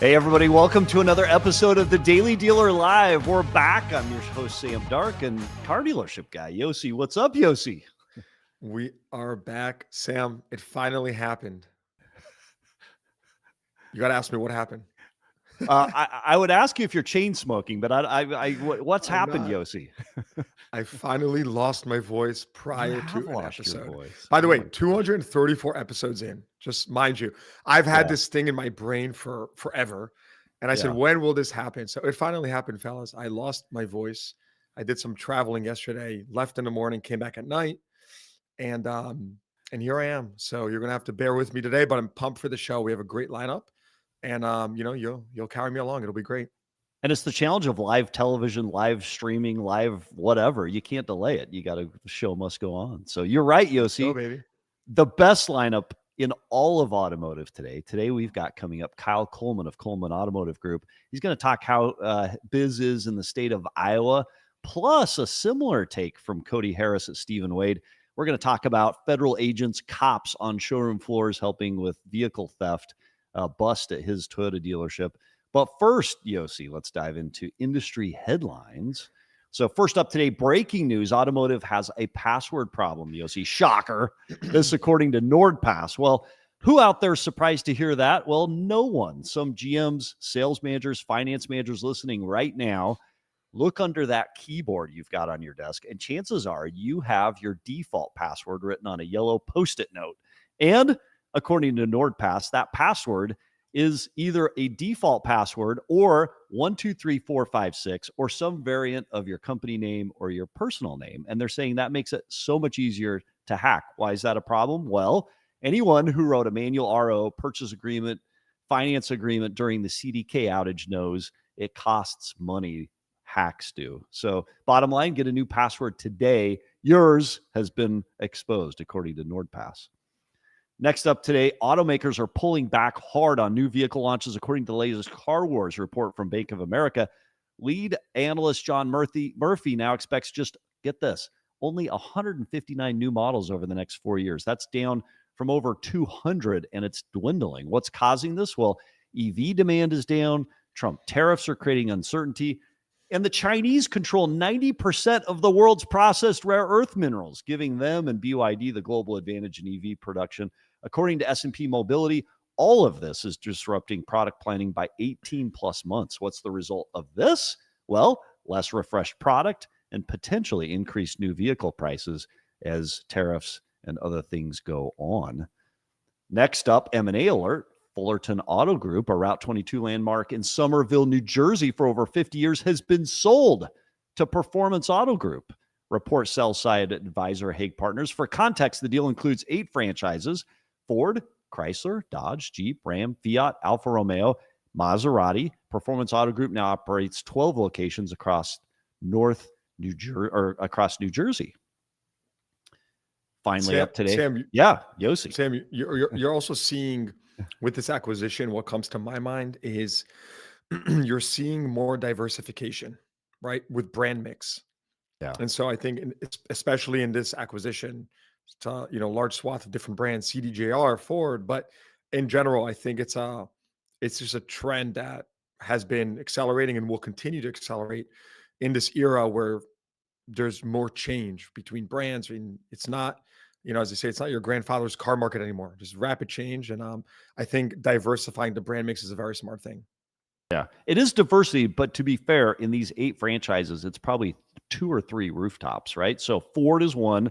Hey, everybody. Welcome to another episode of the Daily Dealer Live. We're back. I'm your host, Sam Dark, and car dealership guy, Yossi. What's up, Yossi? We are back, Sam. It finally happened. You got to ask me what happened. I would ask you if you're chain smoking, but what's I'm happened, not. Yossi? I finally lost my voice prior You have to an lost your episode. voice. By the Oh way, my God. 234 episodes in. Just mind you, I've had Yeah, this thing in my brain for forever. And I said, yeah. when will this happen? So it finally happened, fellas. I lost my voice. I did some traveling yesterday, left in the morning, came back at night, and here I am. So you're gonna have to bear with me today, but I'm pumped for the show. We have a great lineup, and you'll carry me along. It'll be great. And it's the challenge of live television, live streaming, live whatever. You can't delay it. The show must go on. So you're right, Let's go, Yossi. baby. The best lineup in all of automotive today. Today we've got coming up Kyle Coleman of Coleman Automotive Group. He's going to talk how biz is in the state of Iowa, plus a similar take from Cody Harris at Stephen Wade. We're going to talk about federal agents, cops on showroom floors helping with vehicle theft, bust at his Toyota dealership. But first, Yossi, let's dive into industry headlines. So first up today, breaking news, Automotive has a password problem, Yossi. Shocker. This according to NordPass. Well, who out there is surprised to hear that? Well, no one. Some GMs, sales managers, finance managers listening right now, look under that keyboard you've got on your desk, and chances are you have your default password written on a yellow Post-it note. And according to NordPass, that password is either a default password or 123456 or some variant of your company name or your personal name. And they're saying that makes it so much easier to hack. Why is that a problem? Well, anyone who wrote a manual RO, purchase agreement, finance agreement during the CDK outage knows it costs money. Hacks do. So bottom line, get a new password today. Yours has been exposed, according to NordPass. Next up today, automakers are pulling back hard on new vehicle launches, according to the latest Car Wars report from Bank of America. Lead analyst John Murphy now expects just, get this, only 159 new models over the next 4 years. That's down from over 200, and it's dwindling. What's causing this? Well, EV demand is down. Trump tariffs are creating uncertainty. And the Chinese control 90% of the world's processed rare earth minerals, giving them and BYD the global advantage in EV production. According to S&P Mobility, all of this is disrupting product planning by 18 plus months. What's the result of this? Well, less refreshed product and potentially increased new vehicle prices as tariffs and other things go on. Next up, M&A alert. Fullerton Auto Group, a Route 22 landmark in Somerville, New Jersey for over 50 years, has been sold to Performance Auto Group. Report sell-side advisor Hague Partners. For context, the deal includes 8 franchises: Ford, Chrysler, Dodge, Jeep, Ram, Fiat, Alfa Romeo, Maserati. Performance Auto Group now operates 12 locations across New Jersey. Finally, Sam, up today. Sam, Yeah, Yossi. Sam, you're also seeing with this acquisition, what comes to my mind is you're seeing more diversification, right, with brand mix. Yeah. And so I think, especially in this acquisition, it's a large swath of different brands, CDJR, Ford, but in general, I think it's just a trend that has been accelerating and will continue to accelerate in this era where there's more change between brands. I mean, it's not, as they say, it's not your grandfather's car market anymore. Just rapid change, and I think diversifying the brand mix is a very smart thing. Yeah, it is diversity, but to be fair, in these 8 franchises, it's probably 2 or 3 rooftops, right? So Ford is 1,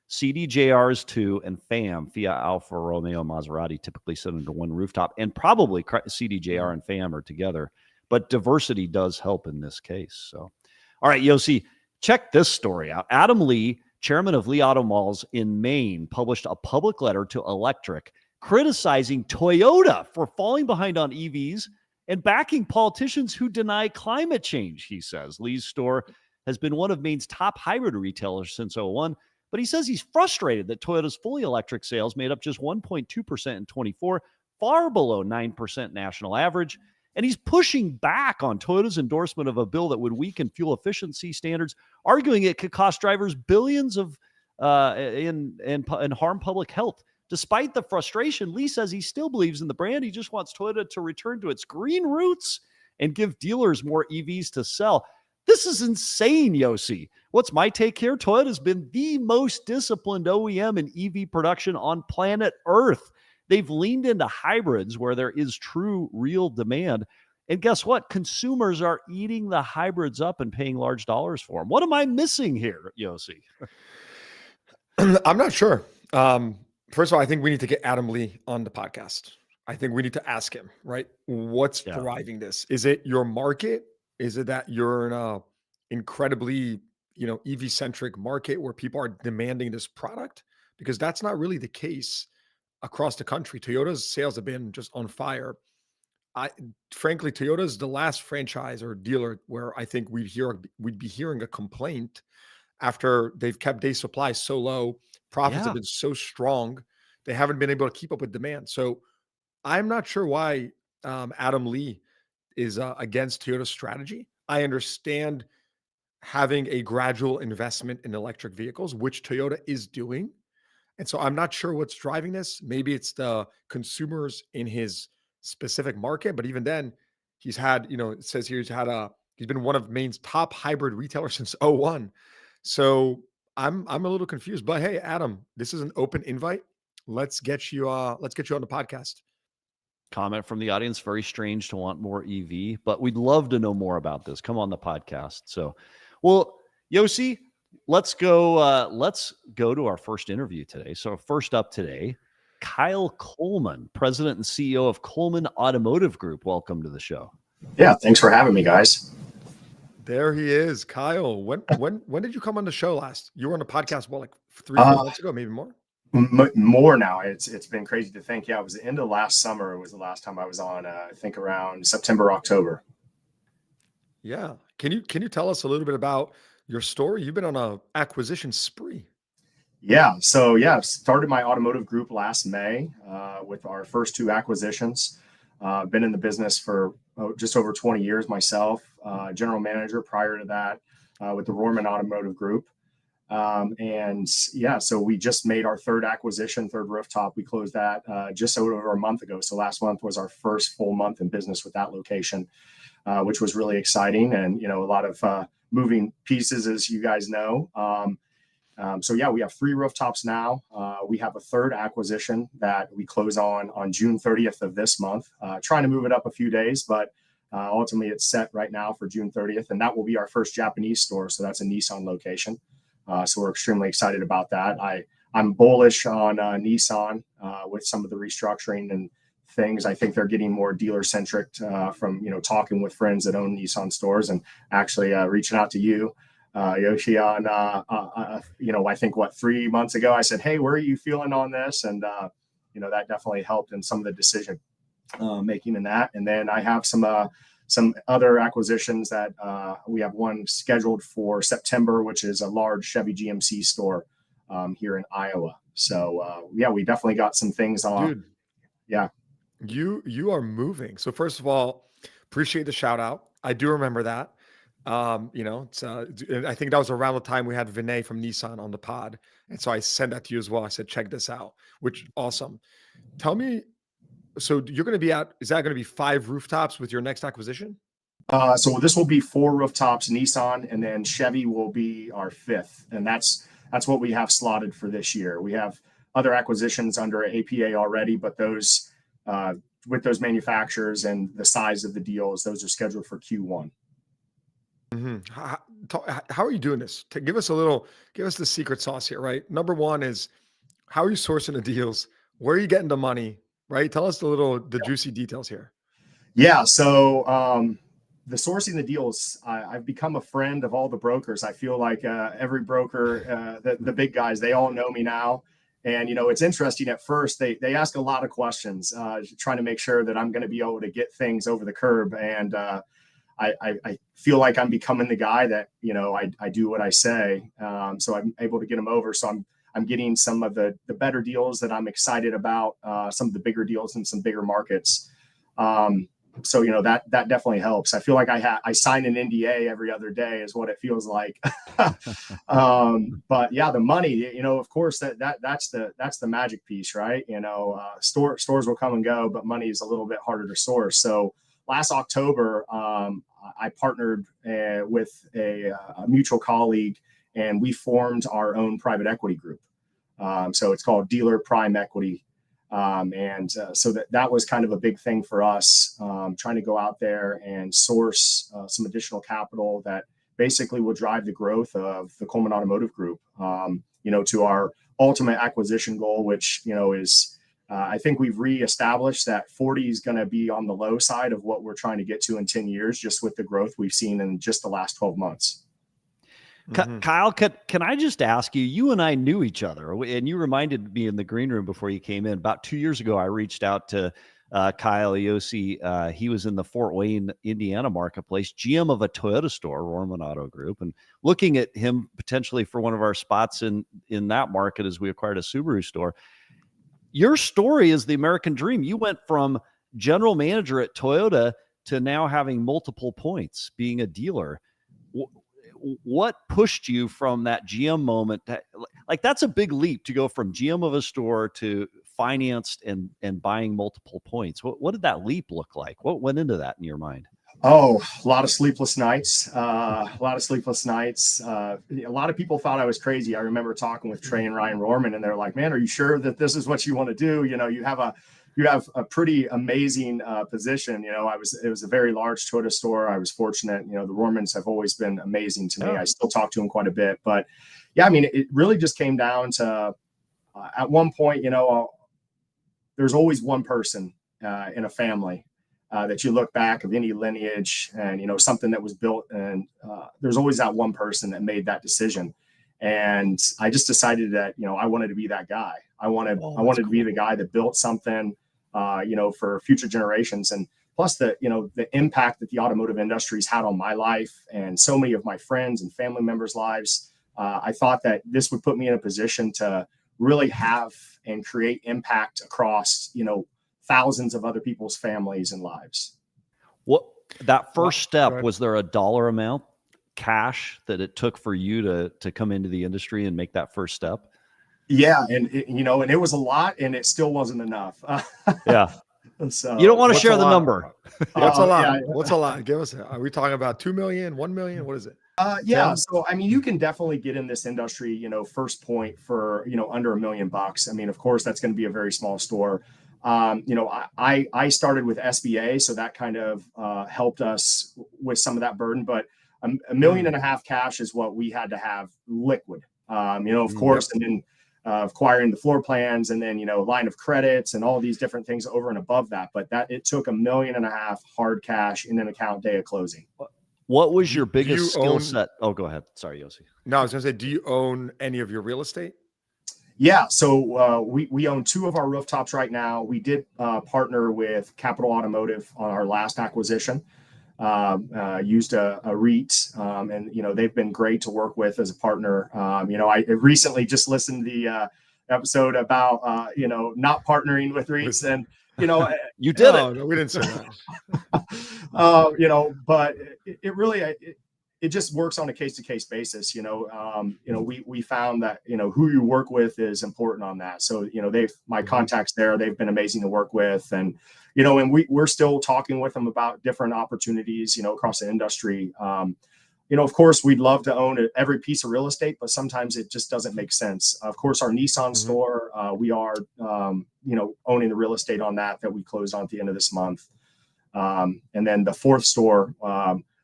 CDJR is 2, and Fiat, Alfa Romeo, Maserati typically sit under 1 rooftop, and probably CDJR and FAM are together. But diversity does help in this case. So, all right, Yossi, check this story out. Adam Lee, chairman of Lee Auto Malls in Maine, published a public letter to Electric criticizing Toyota for falling behind on EVs and backing politicians who deny climate change, he says. Lee's store has been one of Maine's top hybrid retailers since 2001, but he says he's frustrated that Toyota's fully electric sales made up just 1.2% in 24, far below 9% national average. And he's pushing back on Toyota's endorsement of a bill that would weaken fuel efficiency standards, arguing it could cost drivers billions of and harm public health. Despite the frustration, Lee says he still believes in the brand. He just wants Toyota to return to its green roots and give dealers more EVs to sell. This is insane, Yossi. What's my take here? Toyota's been the most disciplined OEM in EV production on planet Earth. They've leaned into hybrids where there is true, real demand. And guess what? Consumers are eating the hybrids up and paying large dollars for them. What am I missing here, Yossi? I'm not sure. First of all, I think we need to get Adam Lee on the podcast. I think we need to ask him, right? What's driving this? Is it your market? Is it that you're in a incredibly, EV-centric market where people are demanding this product? Because that's not really the case across the country. Toyota's sales have been just on fire. Frankly, Toyota's the last franchise or dealer where I think we'd be hearing a complaint after they've kept day supply so low. Profits have been so strong. They haven't been able to keep up with demand. So I'm not sure why Adam Lee is against Toyota's strategy. I understand having a gradual investment in electric vehicles, which Toyota is doing. And so I'm not sure what's driving this. Maybe it's the consumers in his specific market, but even then, he's had, it says here he's been one of Maine's top hybrid retailers since '01. So I'm a little confused. But hey, Adam, this is an open invite. Let's get you on the podcast. Comment from the audience, very strange to want more EV, but we'd love to know more about this. Come on the podcast. So, well, Yossi, let's go to our first interview today. So first up today, Kyle Coleman, president and CEO of Coleman Automotive Group. Welcome to the show. Yeah, thanks for having me, guys. There he is, Kyle. When did you come on the show last? You were on the podcast, like 3-4 months ago, maybe more? More now. It's been crazy to think. Yeah, it was the end of last summer. It was the last time I was on. I think around September, October. Yeah. Can you tell us a little bit about your story? You've been on a acquisition spree. Yeah. So yeah, started my automotive group last May with our first 2 acquisitions. Been in the business for just over 20 years myself. General manager prior to that with the Rohrman Automotive Group. And yeah, so we just made our third acquisition, third rooftop. We closed that just over a month ago. So last month was our first full month in business with that location, which was really exciting. And, a lot of moving pieces, as you guys know. So yeah, we have 3 rooftops now. We have a third acquisition that we close on June 30th of this month, trying to move it up a few days, but ultimately it's set right now for June 30th. And that will be our first Japanese store. So that's a Nissan location. So we're extremely excited about that. I'm bullish on Nissan with some of the restructuring and things. I think they're getting more dealer centric from, talking with friends that own Nissan stores and actually reaching out to you, Yoshi, on, I think 3 months ago, I said, hey, where are you feeling on this? And, that definitely helped in some of the decision making in that. And then I have some other acquisitions that we have one scheduled for September, which is a large Chevy GMC store here in Iowa. So yeah, we definitely got some things on. Dude, yeah. You are moving. So first of all, appreciate the shout out. I do remember that. It's I think that was around the time we had Vinay from Nissan on the pod. And so I sent that to you as well. I said, check this out, which awesome. Tell me, so you're going to be is that going to be 5 rooftops with your next acquisition? So this will be 4 rooftops, Nissan, and then Chevy will be our 5th. And that's what we have slotted for this year. We have other acquisitions under APA already, but those with those manufacturers and the size of the deals, those are scheduled for Q1. Mm-hmm. How are you doing this? Give us the secret sauce here, right? Number one is, how are you sourcing the deals? Where are you getting the money, right? Tell us the juicy details here. Yeah. So the sourcing the deals, I've become a friend of all the brokers. I feel like every broker, the big guys, they all know me now. And, it's interesting at first, they ask a lot of questions, trying to make sure that I'm going to be able to get things over the curb. And I feel like I'm becoming the guy that, I do what I say. So I'm able to get them over. So I'm getting some of the better deals that I'm excited about, some of the bigger deals in some bigger markets. So, that definitely helps. I feel like I sign an NDA every other day is what it feels like. But yeah, the money, of course that's the magic piece, right? Stores will come and go, but money is a little bit harder to source. So last October, I partnered with a mutual colleague, and we formed our own private equity group. So it's called Dealer Prime Equity. So that was kind of a big thing for us, trying to go out there and source some additional capital that basically will drive the growth of the Coleman Automotive Group, to our ultimate acquisition goal, which, is I think we've reestablished that 40 is going to be on the low side of what we're trying to get to in 10 years, just with the growth we've seen in just the last 12 months. Kyle, can I just ask you, you and I knew each other, and you reminded me in the green room before you came in. About 2 years ago, I reached out to Kyle Yossi. He was in the Fort Wayne, Indiana marketplace, GM of a Toyota store, Rorman Auto Group, and looking at him potentially for one of our spots in that market as we acquired a Subaru store. Your story is the American dream. You went from general manager at Toyota to now having multiple points, being a dealer. What pushed you from that GM moment? That's a big leap to go from GM of a store to financed and buying multiple points. What did that leap look like? What went into that in your mind? Oh, a lot of sleepless nights. A lot of people thought I was crazy. I remember talking with Trey and Ryan Rorman, and they're like, "Man, are you sure that this is what you want to do? You have a pretty amazing position." It was a very large Toyota store. I was fortunate. The Rormans have always been amazing to me. I still talk to them quite a bit, but yeah, it really just came down to at one point, there's always one person in a family that you look back of any lineage and, something that was built, and there's always that one person that made that decision. And I just decided that, I wanted to be that guy. I wanted to be the guy that built something, for future generations. And plus the impact that the automotive industry's had on my life and so many of my friends and family members' lives. I thought that this would put me in a position to really have and create impact across, thousands of other people's families and lives. What that first step, was there a dollar amount cash that it took for you to come into the industry and make that first step? Yeah. And it was a lot, and it still wasn't enough. Yeah. So you don't want to share the number. What's a lot? Yeah. What's a lot? Give us, are we talking about 2 million, 1 million? What is it? Yeah. 10? So, you can definitely get in this industry, first point for, under $1 million. Of course, that's going to be a very small store. I started with SBA, so that kind of helped us with some of that burden, but $1.5 million cash is what we had to have liquid, of course, and then acquiring the floor plans, and then, line of credits and all these different things over and above that. But it took $1.5 million hard cash in an account day of closing. What was your biggest skill set? Oh, go ahead. Sorry, Yossi. No, I was going to say, do you own any of your real estate? Yeah, so we own 2 of our rooftops right now. We did partner with Campbell Automotive on our last acquisition. Used a REIT, and they've been great to work with as a partner. I recently just listened to the episode about not partnering with REITs, and you did it. No, we didn't say that. But it really it just works on a case-to-case basis. We found that, who you work with is important on that. So, my contacts there, they've been amazing to work with. And, and we're still talking with them about different opportunities, across the industry. Of course, we'd love to own every piece of real estate, but sometimes it just doesn't make sense. Of course, our Nissan store, we are, owning the real estate on that we closed on at the end of this month. And then the 4th store,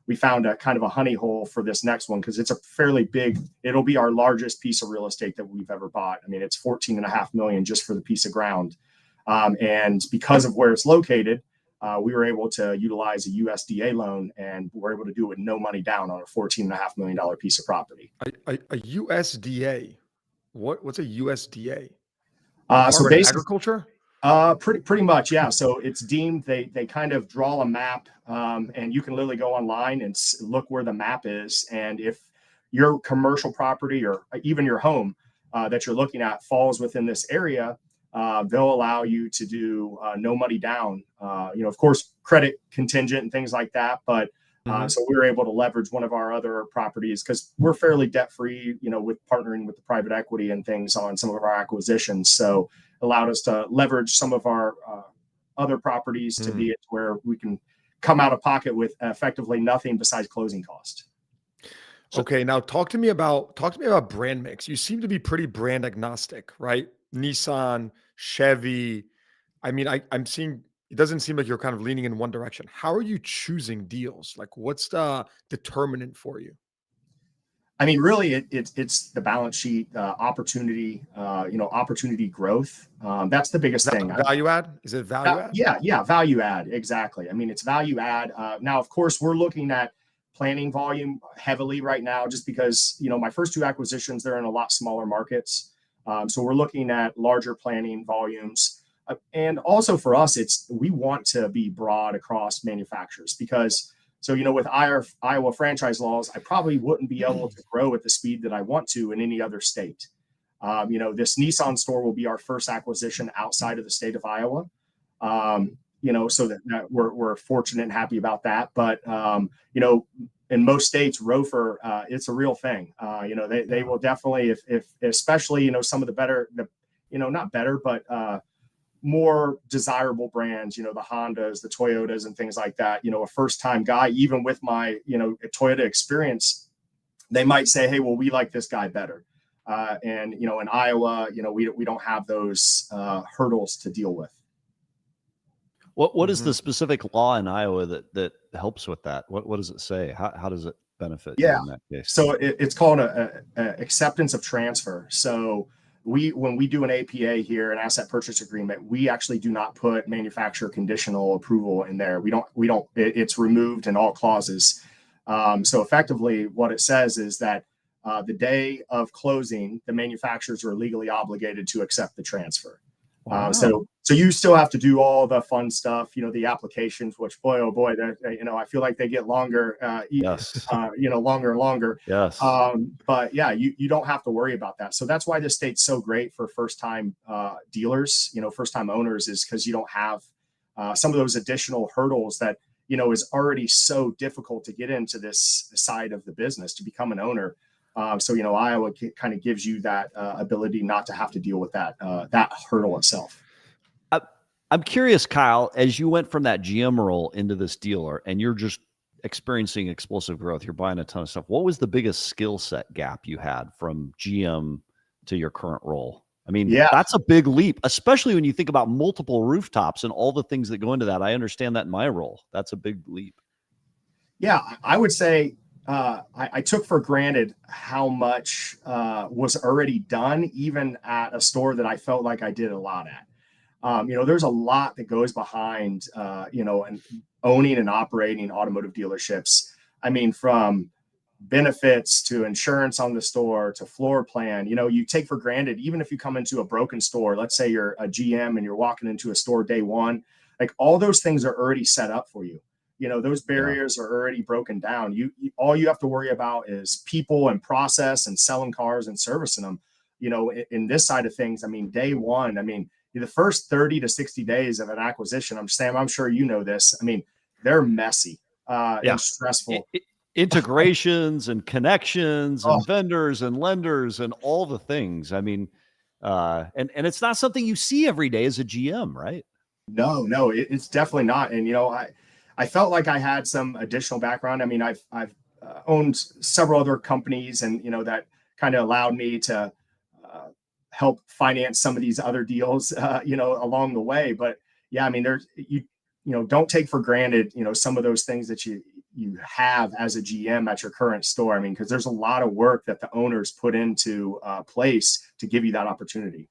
we found a kind of a honey hole for this next one, because it's a fairly big, it'll be our largest piece of real estate that we've ever bought. It's 14.5 million just for the piece of ground. And because of where it's located, we were able to utilize a USDA loan, and we're able to do it with no money down on a $14.5 million piece of property. A USDA? What's a USDA? So basically, agriculture? Pretty much, yeah. So it's deemed, they kind of draw a map, and you can literally go online and look where the map is. And if your commercial property or even your home that you're looking at falls within this area, they'll allow you to do no money down. Of course, credit contingent and things like that. But so we were able to leverage one of our other properties because we're fairly debt free, with partnering with the private equity and things on some of our acquisitions. So it allowed us to leverage some of our other properties to be it where we can come out of pocket with effectively nothing besides closing cost. Okay, now talk to me about brand mix. You seem to be pretty brand agnostic, right? Nissan, Chevy. I mean, I'm seeing it doesn't seem like you're kind of leaning in one direction. How are you choosing deals? Like, what's the determinant for you? I mean, really, it's the balance sheet, opportunity, opportunity growth. That's the Is biggest that thing. value add? Is it value add? Yeah, value add. Exactly. I mean, it's value add. Now, of course, we're looking at planning volume heavily right now, just because, my first two acquisitions, they're in a lot smaller markets. So we're looking at larger planning volumes. And also for us, we want to be broad across manufacturers because, with Iowa franchise laws, I probably wouldn't be able to grow at the speed that I want to in any other state. This Nissan store will be our first acquisition outside of the state of Iowa. So that we're fortunate and happy about that. But, in most states, ROFR, it's a real thing. They will definitely, if especially, some of the better, not better, but more desirable brands, the Hondas, the Toyotas and things like that, a first time guy, even with my, Toyota experience, they might say, hey, well, we like this guy better. And, in Iowa, we don't have those hurdles to deal with. What is the specific law in Iowa that helps with that? What does it say? How does it benefit you in that case? So it's called a acceptance of transfer. So when we do an APA here, an asset purchase agreement, we actually do not put manufacturer conditional approval in there. We don't. It's removed in all clauses. So effectively, what it says is that the day of closing, the manufacturers are legally obligated to accept the transfer. Wow. So you still have to do all the fun stuff, the applications, which boy, oh boy, I feel like they get longer, yes. Longer and longer. Yes. But yeah, you don't have to worry about that. So that's why this state's so great for first time dealers, first time owners, is because you don't have some of those additional hurdles that, is already so difficult to get into this side of the business to become an owner. So, Iowa kind of gives you that ability not to have to deal with that hurdle itself. I'm curious, Kyle, as you went from that GM role into this dealer and you're just experiencing explosive growth, you're buying a ton of stuff. What was the biggest skill set gap you had from GM to your current role? I mean, that's a big leap, especially when you think about multiple rooftops and all the things that go into that. I understand that in my role. That's a big leap. Yeah, I would say I took for granted how much was already done, even at a store that I felt like I did a lot at. There's a lot that goes behind, and owning and operating automotive dealerships. I mean, from benefits to insurance on the store to floor plan, you take for granted, even if you come into a broken store, let's say you're a GM and you're walking into a store day one, like all those things are already set up for you. Those barriers are already broken down. You all you have to worry about is people and process and selling cars and servicing them. In this side of things, I mean, day one, I mean, the first 30 to 60 days of an acquisition, I'm sure you know this. I mean, they're messy and stressful. Integrations and connections and vendors and lenders and all the things. I mean, and it's not something you see every day as a GM, right? No, it's definitely not. And, I felt like I had some additional background. I mean, I've owned several other companies and, that kind of allowed me to help finance some of these other deals, along the way. But yeah, I mean, don't take for granted, some of those things that you have as a GM at your current store. I mean, because there's a lot of work that the owners put into place to give you that opportunity.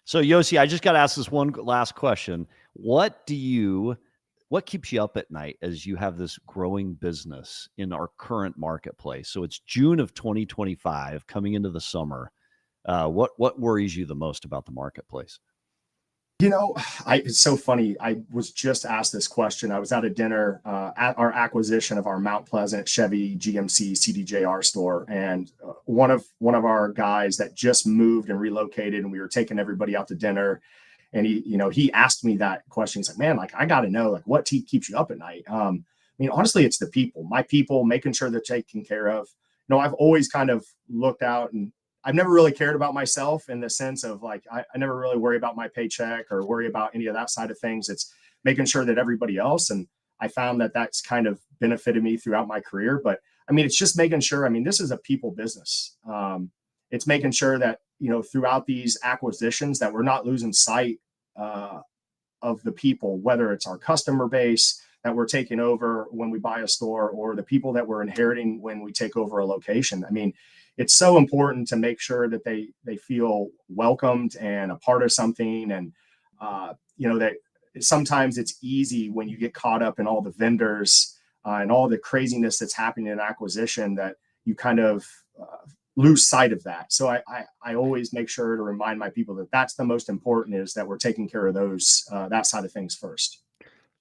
So Yossi, I just got to ask this one last question. What keeps you up at night as you have this growing business in our current marketplace? So it's June of 2025 coming into the summer. What worries you the most about the marketplace? It's so funny. I was just asked this question. I was at a dinner at our acquisition of our Mount Pleasant Chevy GMC CDJR store. And one of our guys that just moved and relocated, and we were taking everybody out to dinner. And he asked me that question. He's like, man, like, I got to know, like, what keeps you up at night? I mean, honestly, it's the people, my people, making sure they're taken care of. I've always kind of looked out, and I've never really cared about myself in the sense of like, I never really worry about my paycheck or worry about any of that side of things. It's making sure that everybody else. And I found that that's kind of benefited me throughout my career. But I mean, it's just making sure, I mean, this is a people business. It's making sure that, throughout these acquisitions that we're not losing sight of the people, whether it's our customer base that we're taking over when we buy a store or the people that we're inheriting when we take over a location. I mean, it's so important to make sure that they feel welcomed and a part of something. And, that sometimes it's easy when you get caught up in all the vendors and all the craziness that's happening in acquisition that you kind of lose sight of that. So I always make sure to remind my people that that's the most important, is that we're taking care of those, that side of things first.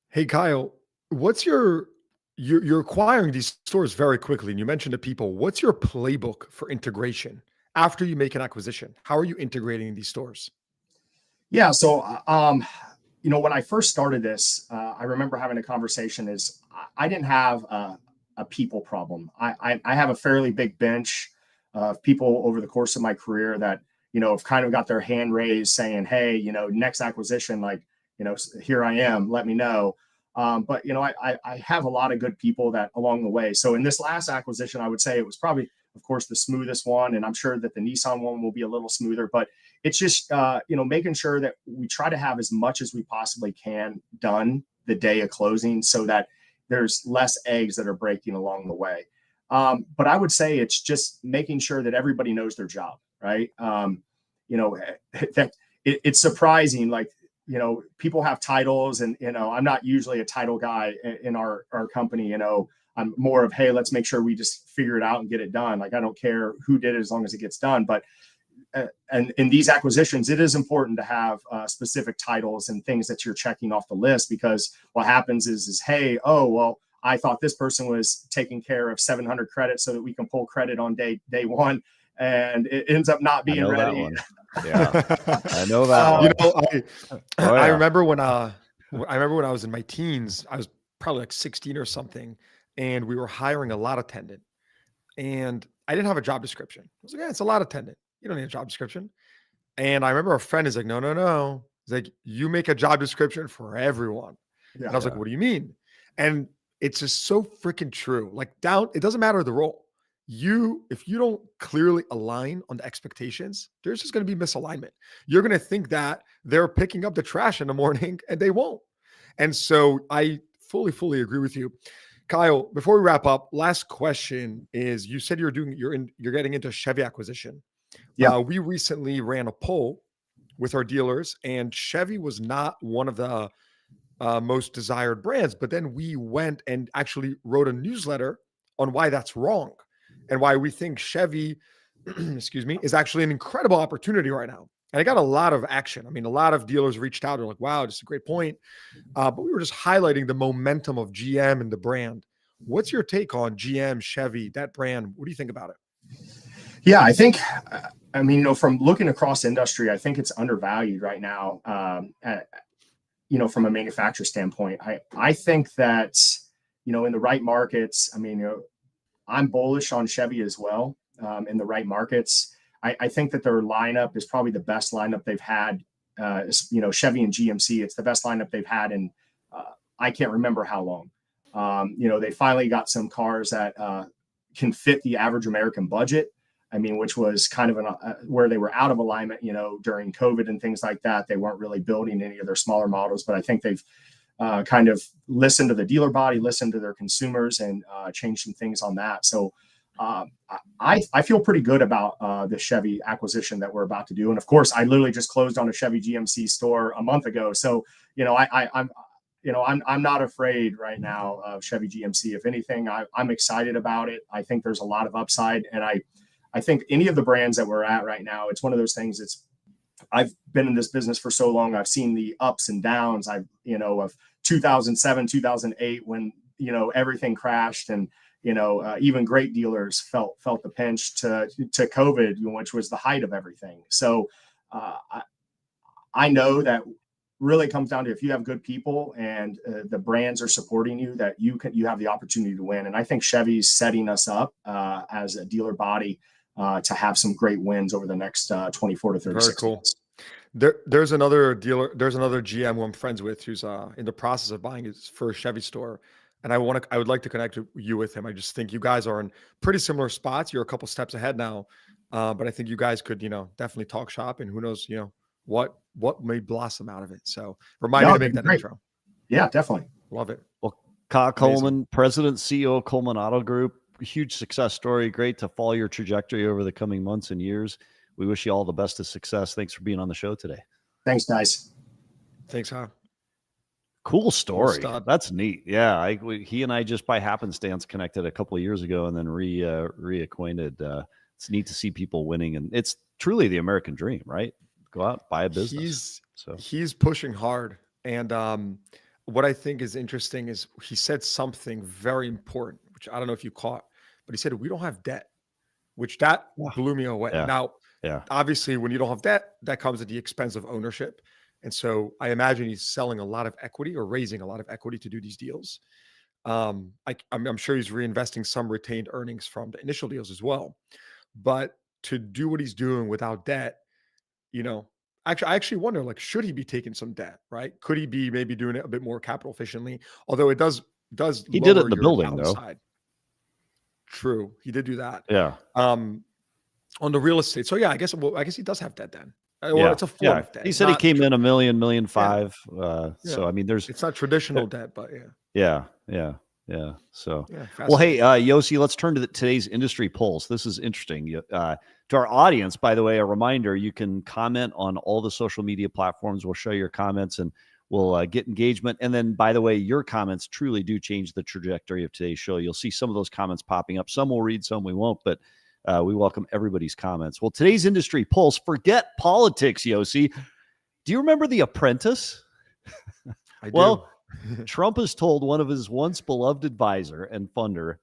Hey, Kyle, what's you're acquiring these stores very quickly, and you mentioned the people. What's your playbook for integration after you make an acquisition? How are you integrating these stores? Yeah. So, when I first started this, I remember having a conversation I didn't have a people problem. I have a fairly big bench of people over the course of my career that, have kind of got their hand raised saying, hey, next acquisition, like, here I am, let me know. But, I have a lot of good people that along the way. So in this last acquisition, I would say it was probably, of course, the smoothest one. And I'm sure that the Nissan one will be a little smoother, but it's just, making sure that we try to have as much as we possibly can done the day of closing so that there's less eggs that are breaking along the way. But I would say it's just making sure that everybody knows their job, right? That it's surprising, like, people have titles and, I'm not usually a title guy in our company. I'm more of, hey, let's make sure we just figure it out and get it done. Like, I don't care who did it as long as it gets done. But and in these acquisitions, it is important to have specific titles and things that you're checking off the list, because what happens is, hey, oh, well, I thought this person was taking care of 700 credits so that we can pull credit on day one. And it ends up not being ready. Yeah, I know that one. I remember when I was in my teens, I was probably like 16 or something, and we were hiring a lot attendant, and I didn't have a job description. I was like, yeah, it's a lot attendant. You don't need a job description. And I remember a friend is like, no. He's like, you make a job description for everyone. Yeah, and I was like, what do you mean? And it's just so freaking true. Like, it doesn't matter the role. If you don't clearly align on the expectations, there's just going to be misalignment. You're going to think that they're picking up the trash in the morning, and they won't. And so I fully agree with you. Kyle, before we wrap up, last question is, you said you're getting into Chevy acquisition. Yeah. We recently ran a poll with our dealers, and Chevy was not one of the most desired brands. But then we went and actually wrote a newsletter on why that's wrong and why we think Chevy, is actually an incredible opportunity right now. And I got a lot of action. I mean, a lot of dealers reached out. They're like, wow, this is a great point. But we were just highlighting the momentum of GM and the brand. What's your take on GM, Chevy, that brand? What do you think about it? Yeah, I think, from looking across industry, I think it's undervalued right now. From a manufacturer standpoint, I think that, in the right markets, I'm bullish on Chevy as well. In the right markets, I think that their lineup is probably the best lineup they've had. Chevy and GMC, it's the best lineup they've had in, I can't remember how long. They finally got some cars that can fit the average American budget. Which was kind of where they were out of alignment, during COVID and things like that. They weren't really building any of their smaller models, but I think they've kind of listened to the dealer body, listened to their consumers, and changed some things on that. So I feel pretty good about the Chevy acquisition that we're about to do. And of course, I literally just closed on a Chevy GMC store a month ago. So, I'm not afraid right now of Chevy GMC. If anything, I'm excited about it. I think there's a lot of upside, and I think any of the brands that we're at right now, it's one of those things. I've been in this business for so long. I've seen the ups and downs. Of 2007, 2008, when, everything crashed, and, even great dealers felt the pinch to COVID, which was the height of everything. So I know that really comes down to if you have good people and the brands are supporting you, that you have the opportunity to win. And I think Chevy's setting us up as a dealer body to have some great wins over the next 24 to 36 months. There's another GM who I'm friends with who's in the process of buying his first Chevy store. And I would like to connect you with him. I just think you guys are in pretty similar spots. You're a couple steps ahead now. But I think you guys could, definitely talk shop, and who knows, what may blossom out of it. So remind me to make that intro. Yeah, definitely. Love it. Well, Kyle Coleman, President, CEO of Coleman Auto Group, huge success story. Great to follow your trajectory over the coming months and years. We wish you all the best of success. Thanks for being on the show today. Thanks, guys. Thanks, huh? Cool story. That's neat. Yeah, he and I just by happenstance connected a couple of years ago and then reacquainted. It's neat to see people winning, and it's truly the American dream, right? Go out, buy a business. He's pushing hard, and what I think is interesting is he said something very important, which I don't know if you caught, but he said we don't have debt, which blew me away. Yeah. Now, obviously, when you don't have debt, that comes at the expense of ownership. And so I imagine he's selling a lot of equity or raising a lot of equity to do these deals. I'm sure he's reinvesting some retained earnings from the initial deals as well. But to do what he's doing without debt, I actually wonder, should he be taking some debt, right? Could he be maybe doing it a bit more capital efficiently? Although it does. He did it in the building, though. True, he did do that. Yeah. On the real estate. So yeah, I guess he does have debt then. Well, it's a form of debt. He said he came in $1 million, $1.5 million. So I mean, it's not traditional debt, but yeah. So, well, hey, Yossi, let's turn to today's industry polls. This is interesting. To our audience, by the way, a reminder: you can comment on all the social media platforms. We'll show your comments and we'll get engagement. And then, by the way, your comments truly do change the trajectory of today's show. You'll see some of those comments popping up. Some we'll read, some we won't, but we welcome everybody's comments. Well, today's industry polls, forget politics, Yossi. Do you remember The Apprentice? I do. Well, Trump has told one of his once beloved advisor and funder,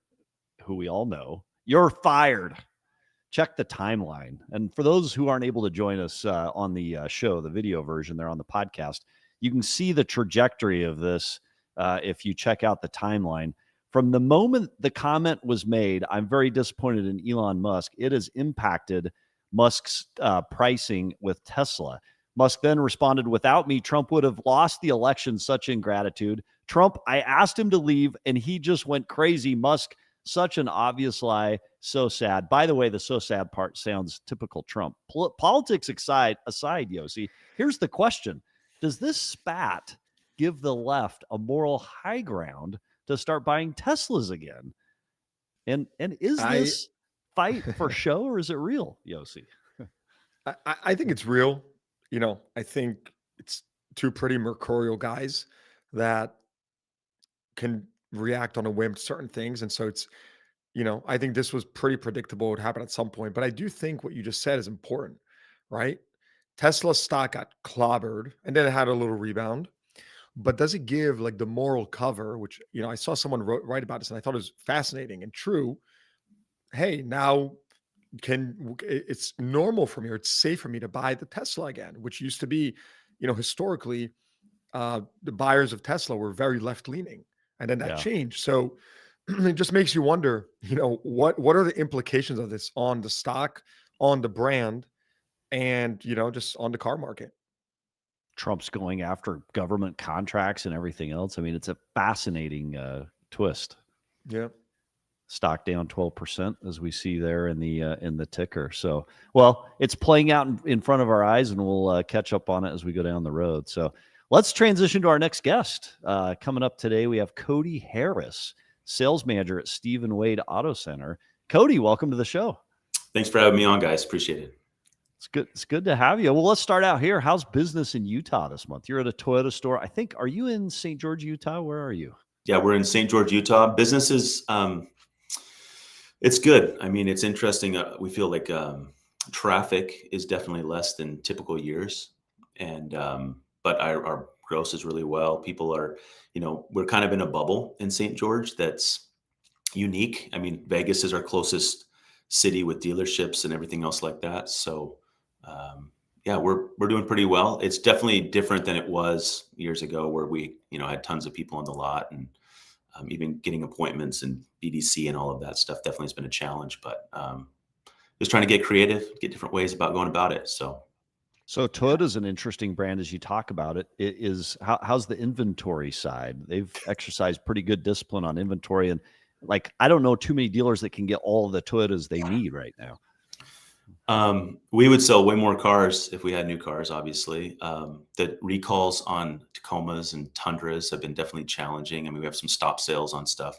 who we all know, you're fired. Check the timeline. And for those who aren't able to join us on the show, the video version there on the podcast, you can see the trajectory of this if you check out the timeline. From the moment the comment was made, I'm very disappointed in Elon Musk. It has impacted Musk's pricing with Tesla. Musk then responded, without me, Trump would have lost the election. Such ingratitude. Trump, I asked him to leave, and he just went crazy. Musk, such an obvious lie. So sad. By the way, the so sad part sounds typical Trump. Politics aside, Yossi, here's the question. Does this spat give the left a moral high ground to start buying Teslas again? And is this fight for show, or is it real, Yossi? I think it's real. I think it's two pretty mercurial guys that can react on a whim to certain things. And so it's, I think this was pretty predictable. It would happen at some point. But I do think what you just said is important, right? Tesla stock got clobbered and then it had a little rebound. But does it give the moral cover, which, I saw someone write about this and I thought it was fascinating and true. Hey, now it's normal for me, or it's safe for me to buy the Tesla again, which used to be, historically, the buyers of Tesla were very left leaning, and then that changed. So it just makes you wonder, what are the implications of this on the stock, on the brand, and, just on the car market. Trump's going after government contracts and everything else. I mean, it's a fascinating twist. Yeah. Stock down 12%, as we see there in the ticker. So, well, it's playing out in front of our eyes, and we'll catch up on it as we go down the road. So let's transition to our next guest. Coming up today, we have Cody Harris, sales manager at Stephen Wade Auto Center. Cody, welcome to the show. Thanks for having me on, guys. Appreciate it. It's good. It's good to have you. Well, let's start out here. How's business in Utah this month? You're at a Toyota store. I think, are you in St. George, Utah? Where are you? Yeah, we're in St. George, Utah. Business is, it's good. I mean, it's interesting. We feel like traffic is definitely less than typical years. And, but our gross is really well. People are, we're kind of in a bubble in St. George that's unique. I mean, Vegas is our closest city with dealerships and everything else like that. So yeah, we're doing pretty well. It's definitely different than it was years ago, where we, had tons of people on the lot, and even getting appointments and BDC and all of that stuff definitely has been a challenge. But just trying to get creative, get different ways about going about it. So Toyota is an interesting brand as you talk about it. It is how's the inventory side? They've exercised pretty good discipline on inventory, and like I don't know too many dealers that can get all the Toyotas they need right now. We would sell way more cars if we had new cars, obviously. The recalls on Tacomas and Tundras have been definitely challenging. I mean, we have some stop sales on stuff.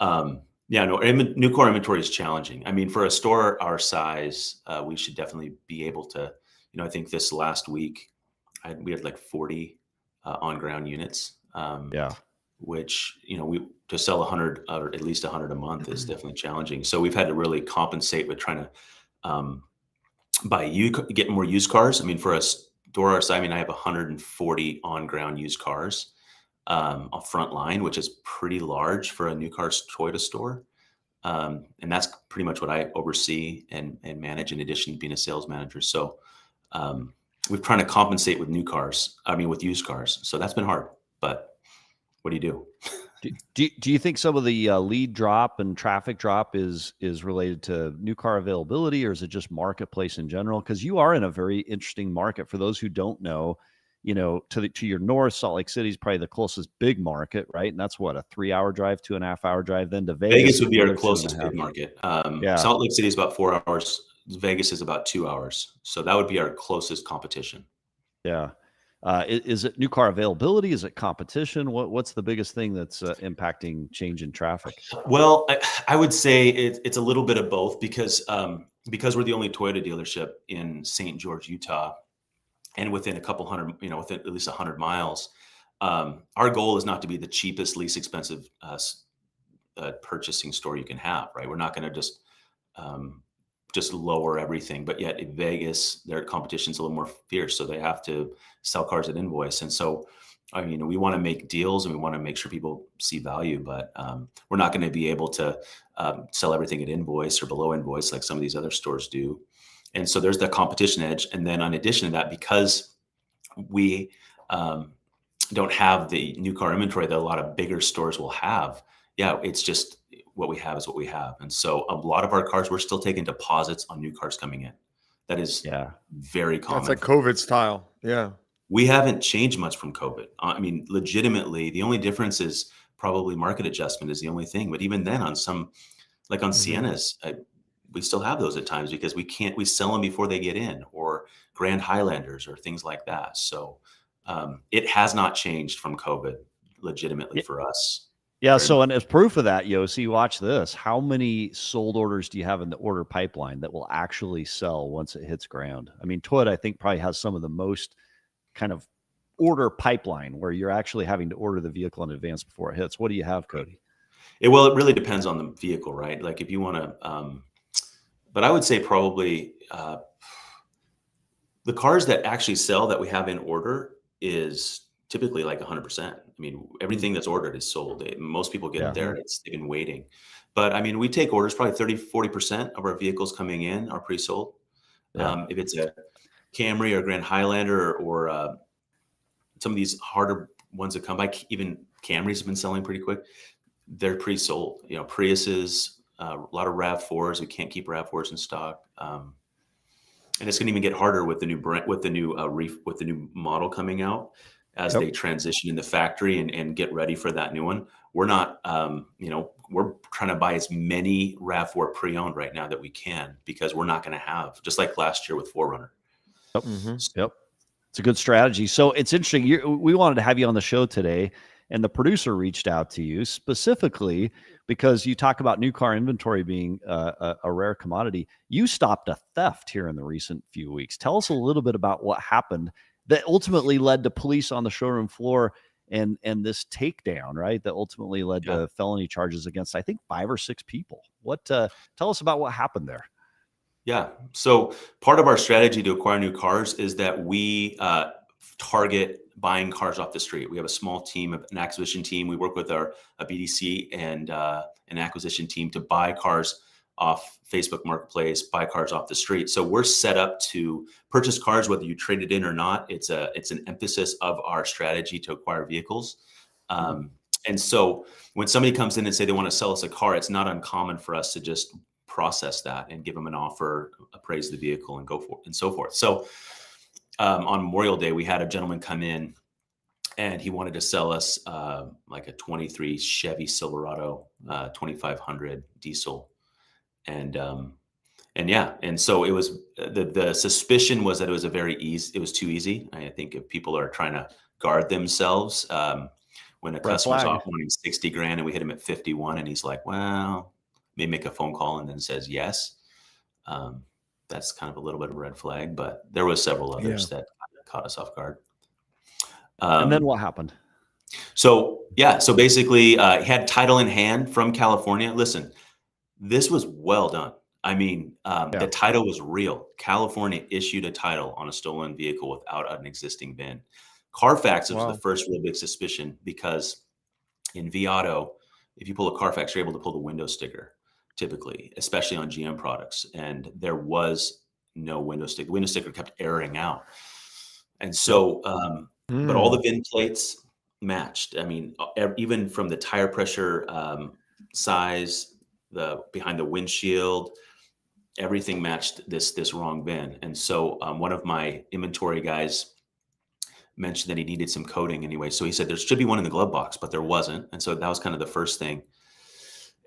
New car inventory is challenging. I mean, for a store our size, we should definitely be able to, I think this last week, we had like 40 on-ground units. Which, to sell 100 or at least 100 a month is definitely challenging. So we've had to really compensate with trying to get more used cars. I mean, for a store our size, I mean, I have 140 on-ground used cars a front line, which is pretty large for a new car Toyota store. And that's pretty much what I oversee and manage, in addition to being a sales manager. So we're trying to compensate with with used cars. So that's been hard, but what do you do? Do you think some of the lead drop and traffic drop is related to new car availability, or is it just marketplace in general? Because you are in a very interesting market. For those who don't know, to your north, Salt Lake City is probably the closest big market, right? And that's what, a 3-hour drive, 2.5-hour drive, then to Vegas. Vegas would be our closest big market. Salt Lake City is about 4 hours. Vegas is about 2 hours. So that would be our closest competition. Yeah. Is it new car availability? Is it competition? What's the biggest thing that's impacting change in traffic? Well, I would say it's a little bit of both, because we're the only Toyota dealership in St. George, Utah, and within a couple hundred, within at least 100 miles. Our goal is not to be the cheapest, least expensive purchasing store you can have, right? We're not going to just lower everything, but yet in Vegas, their competition's a little more fierce, so they have to sell cars at invoice. And so, we want to make deals and we want to make sure people see value, but we're not going to be able to sell everything at invoice or below invoice like some of these other stores do. And so there's the competition edge. And then in addition to that, because we don't have the new car inventory that a lot of bigger stores will have, it's just what we have is what we have. And so a lot of our cars, we're still taking deposits on new cars coming in. That is very common. That's like COVID style. Yeah. We haven't changed much from COVID. I mean, legitimately, the only difference is probably market adjustment is the only thing. But even then, on some, like on Siennas, we still have those at times because we sell them before they get in, or Grand Highlanders or things like that. So it has not changed from COVID legitimately for us. Yeah. So, and as proof of that, Yossi, watch this. How many sold orders do you have in the order pipeline that will actually sell once it hits ground? I mean, Toyota, I think, probably has some of the most kind of order pipeline where you're actually having to order the vehicle in advance before it hits. What do you have, Cody? It really depends on the vehicle, right? Like if you want to, but I would say probably the cars that actually sell that we have in order is typically like 100%. I mean, everything that's ordered is sold. Most people get it there. They've been waiting. But I mean, we take orders, probably 30-40% of our vehicles coming in are pre-sold. If it's a Camry or Grand Highlander or some of these harder ones that come by, even Camrys have been selling pretty quick. They're pre-sold. Priuses, a lot of RAV4s. We can't keep RAV4s in stock. And it's going to even get harder with the new brand, with the new model coming out as they transition in the factory and get ready for that new one. We're not, we're trying to buy as many RAV4 pre-owned right now that we can, because we're not going to have, just like last year with 4Runner. Yep. It's a good strategy. So it's interesting. We wanted to have you on the show today, and the producer reached out to you specifically because you talk about new car inventory being a rare commodity. You stopped a theft here in the recent few weeks. Tell us a little bit about what happened that ultimately led to police on the showroom floor and this takedown, right? That ultimately led to felony charges against, I think, 5 or 6 people. Tell us about what happened there. Yeah. So part of our strategy to acquire new cars is that we target buying cars off the street. We have a small team, an acquisition team. We work with a BDC and an acquisition team to buy cars off Facebook Marketplace, buy cars off the street. So we're set up to purchase cars, whether you trade it in or not. It's an emphasis of our strategy to acquire vehicles. And so when somebody comes in and say they want to sell us a car, it's not uncommon for us to just process that and give them an offer, appraise the vehicle, and go for and so forth. So on Memorial Day, we had a gentleman come in and he wanted to sell us like a 23 Chevy Silverado 2500 diesel. And so it was the suspicion was that it was it was too easy. I think if people are trying to guard themselves, when a customer's off wanting 60 grand and we hit him at 51 and he's like, well, maybe make a phone call and then says yes. That's kind of a little bit of a red flag, but there was several others that caught us off guard. And then what happened? So basically he had title in hand from California. Listen, this was well done. I mean, the title was real. California issued a title on a stolen vehicle without an existing VIN. Carfax was the first real big suspicion because in vAuto, if you pull a Carfax, you're able to pull the window sticker typically, especially on GM products. And there was no window sticker. The window sticker kept airing out. And so, but all the VIN plates matched. I mean, even from the tire pressure size, behind the windshield, everything matched this wrong VIN. And so one of my inventory guys mentioned that he needed some coating anyway. So he said there should be one in the glove box, but there wasn't. And so that was kind of the first thing.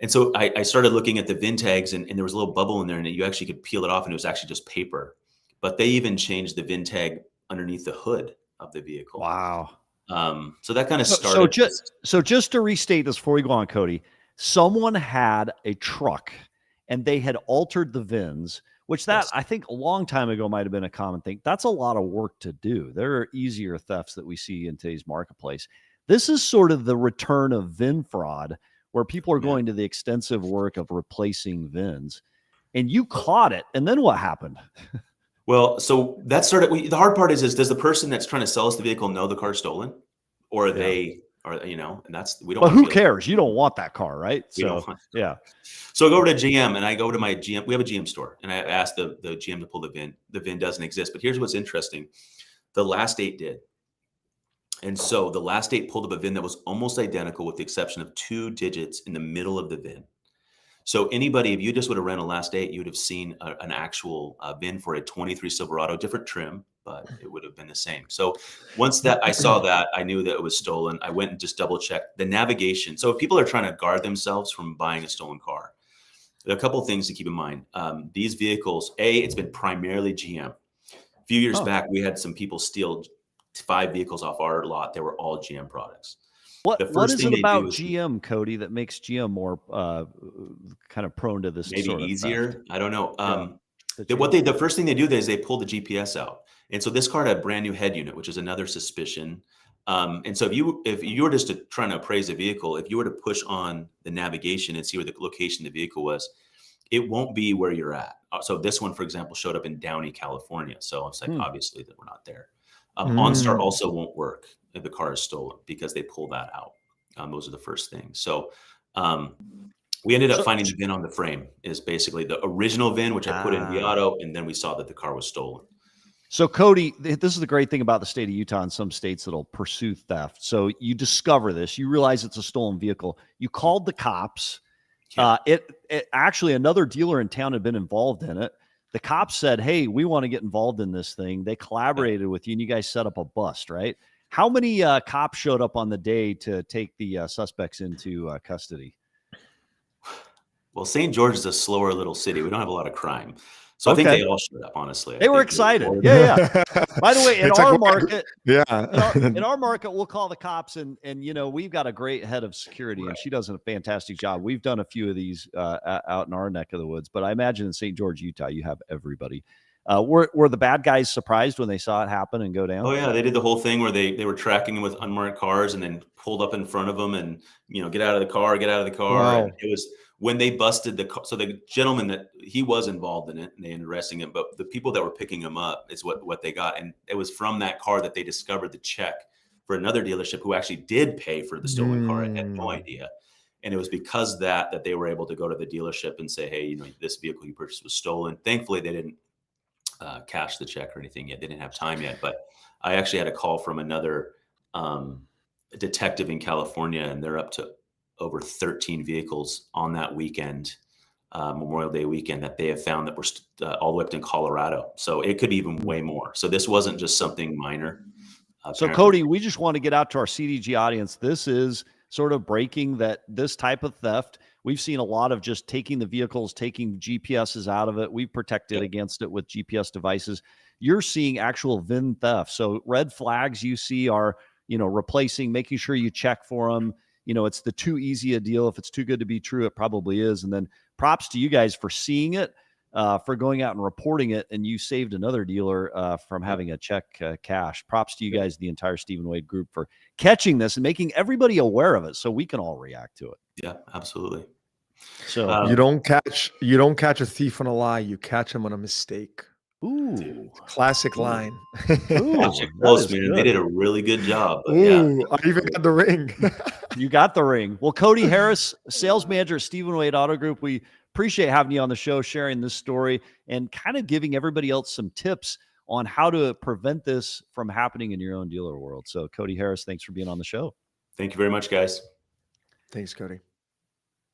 And so I started looking at the VIN tags and there was a little bubble in there and you actually could peel it off and it was actually just paper. But they even changed the VIN tag underneath the hood of the vehicle. Wow. So that kind of started. So just to restate this before we go on, Cody, someone had a truck and they had altered the VINs, which I think a long time ago might have been a common thing. That's a lot of work to do. There are easier thefts that we see in today's marketplace. This is sort of the return of VIN fraud, where people are going to the extensive work of replacing VINs, and you caught it. And then what happened? Well, so that started. The hard part is does the person that's trying to sell us the vehicle know the car's stolen, or they are, and that's, we don't. But who cares? You don't want that car, right? So yeah. So I go over to GM and I go to my GM. We have a GM store, and I asked the GM to pull the VIN. The VIN doesn't exist. But here's what's interesting: the last 8 did. And so the last 8 pulled up a VIN that was almost identical, with the exception of 2 digits in the middle of the VIN. So anybody, if you just would have ran a last 8, you would have seen an actual VIN for a 23 Silverado, different trim, but it would have been the same. So once that I saw that, I knew that it was stolen. I went and just double checked the navigation. So if people are trying to guard themselves from buying a stolen car, there are a couple of things to keep in mind. These vehicles, it's been primarily GM. A few years back, we had some people steal 5 vehicles off our lot. They were all GM products. What is it about GM, Cody, that makes GM more kind of prone to this? Maybe sort of easier. theft? I don't know. The first thing they do is they pull the GPS out, and so this car had a brand new head unit, which is another suspicion. And so if you were just trying to appraise a vehicle, if you were to push on the navigation and see where the location of the vehicle was, it won't be where you're at. So this one, for example, showed up in Downey, California. So it's like obviously that we're not there. OnStar also won't work if the car is stolen because they pull that out. Those are the first things. So we ended up finding the VIN on the frame is basically the original VIN, which I put in vAuto, and then we saw that the car was stolen. So Cody, this is the great thing about the state of Utah and some states that'll pursue theft. So you discover this, you realize it's a stolen vehicle. You called the cops. Yeah. It actually, another dealer in town had been involved in it. The cops said, hey, we want to get involved in this thing. They collaborated with you and you guys set up a bust, right? How many cops showed up on the day to take the suspects into custody? Well, St. George is a slower little city. We don't have a lot of crime. So I think they all showed up, honestly. They were excited. Yeah. By the way, in our market, in our market, we'll call the cops and we've got a great head of security and she does a fantastic job. We've done a few of these out in our neck of the woods, but I imagine in St. George, Utah, you have everybody. Were the bad guys surprised when they saw it happen and go down? Oh yeah, they did the whole thing where they were tracking them with unmarked cars and then pulled up in front of them and get out of the car. Wow. And it was when they busted the car. So the gentleman that he was involved in it, and they ended up arresting him. But the people that were picking him up is what they got, and it was from that car that they discovered the check for another dealership who actually did pay for the stolen car and had no idea. And it was because that they were able to go to the dealership and say, hey, this vehicle you purchased was stolen. Thankfully, they didn't cash the check or anything yet. They didn't have time yet. But I actually had a call from another detective in California, and they're up to over 13 vehicles on that weekend, Memorial Day weekend, that they have found that were all the way up in Colorado. So it could be even way more. So this wasn't just something minor. So Cody, we just want to get out to our CDG audience. This is sort of breaking this type of theft. We've seen a lot of just taking the vehicles, taking GPSs out of it. We've protected against it with GPS devices. You're seeing actual VIN theft. So red flags you see are, replacing, making sure you check for them. It's the too easy a deal. If it's too good to be true, it probably is. And then props to you guys for seeing it, for going out and reporting it. And you saved another dealer from having a check cash. Props to you guys, the entire Stephen Wade group, for catching this and making everybody aware of it so we can all react to it. Yeah, absolutely. So you don't catch a thief on a lie. You catch him on a mistake. Ooh, classic line. Ooh, close, man. They did a really good job. But Ooh, I even got the ring. You got the ring. Well, Cody Harris, sales manager at Stephen Wade Auto Group, we appreciate having you on the show, sharing this story and kind of giving everybody else some tips on how to prevent this from happening in your own dealer world. So Cody Harris, thanks for being on the show. Thank you very much, guys. Thanks, Cody.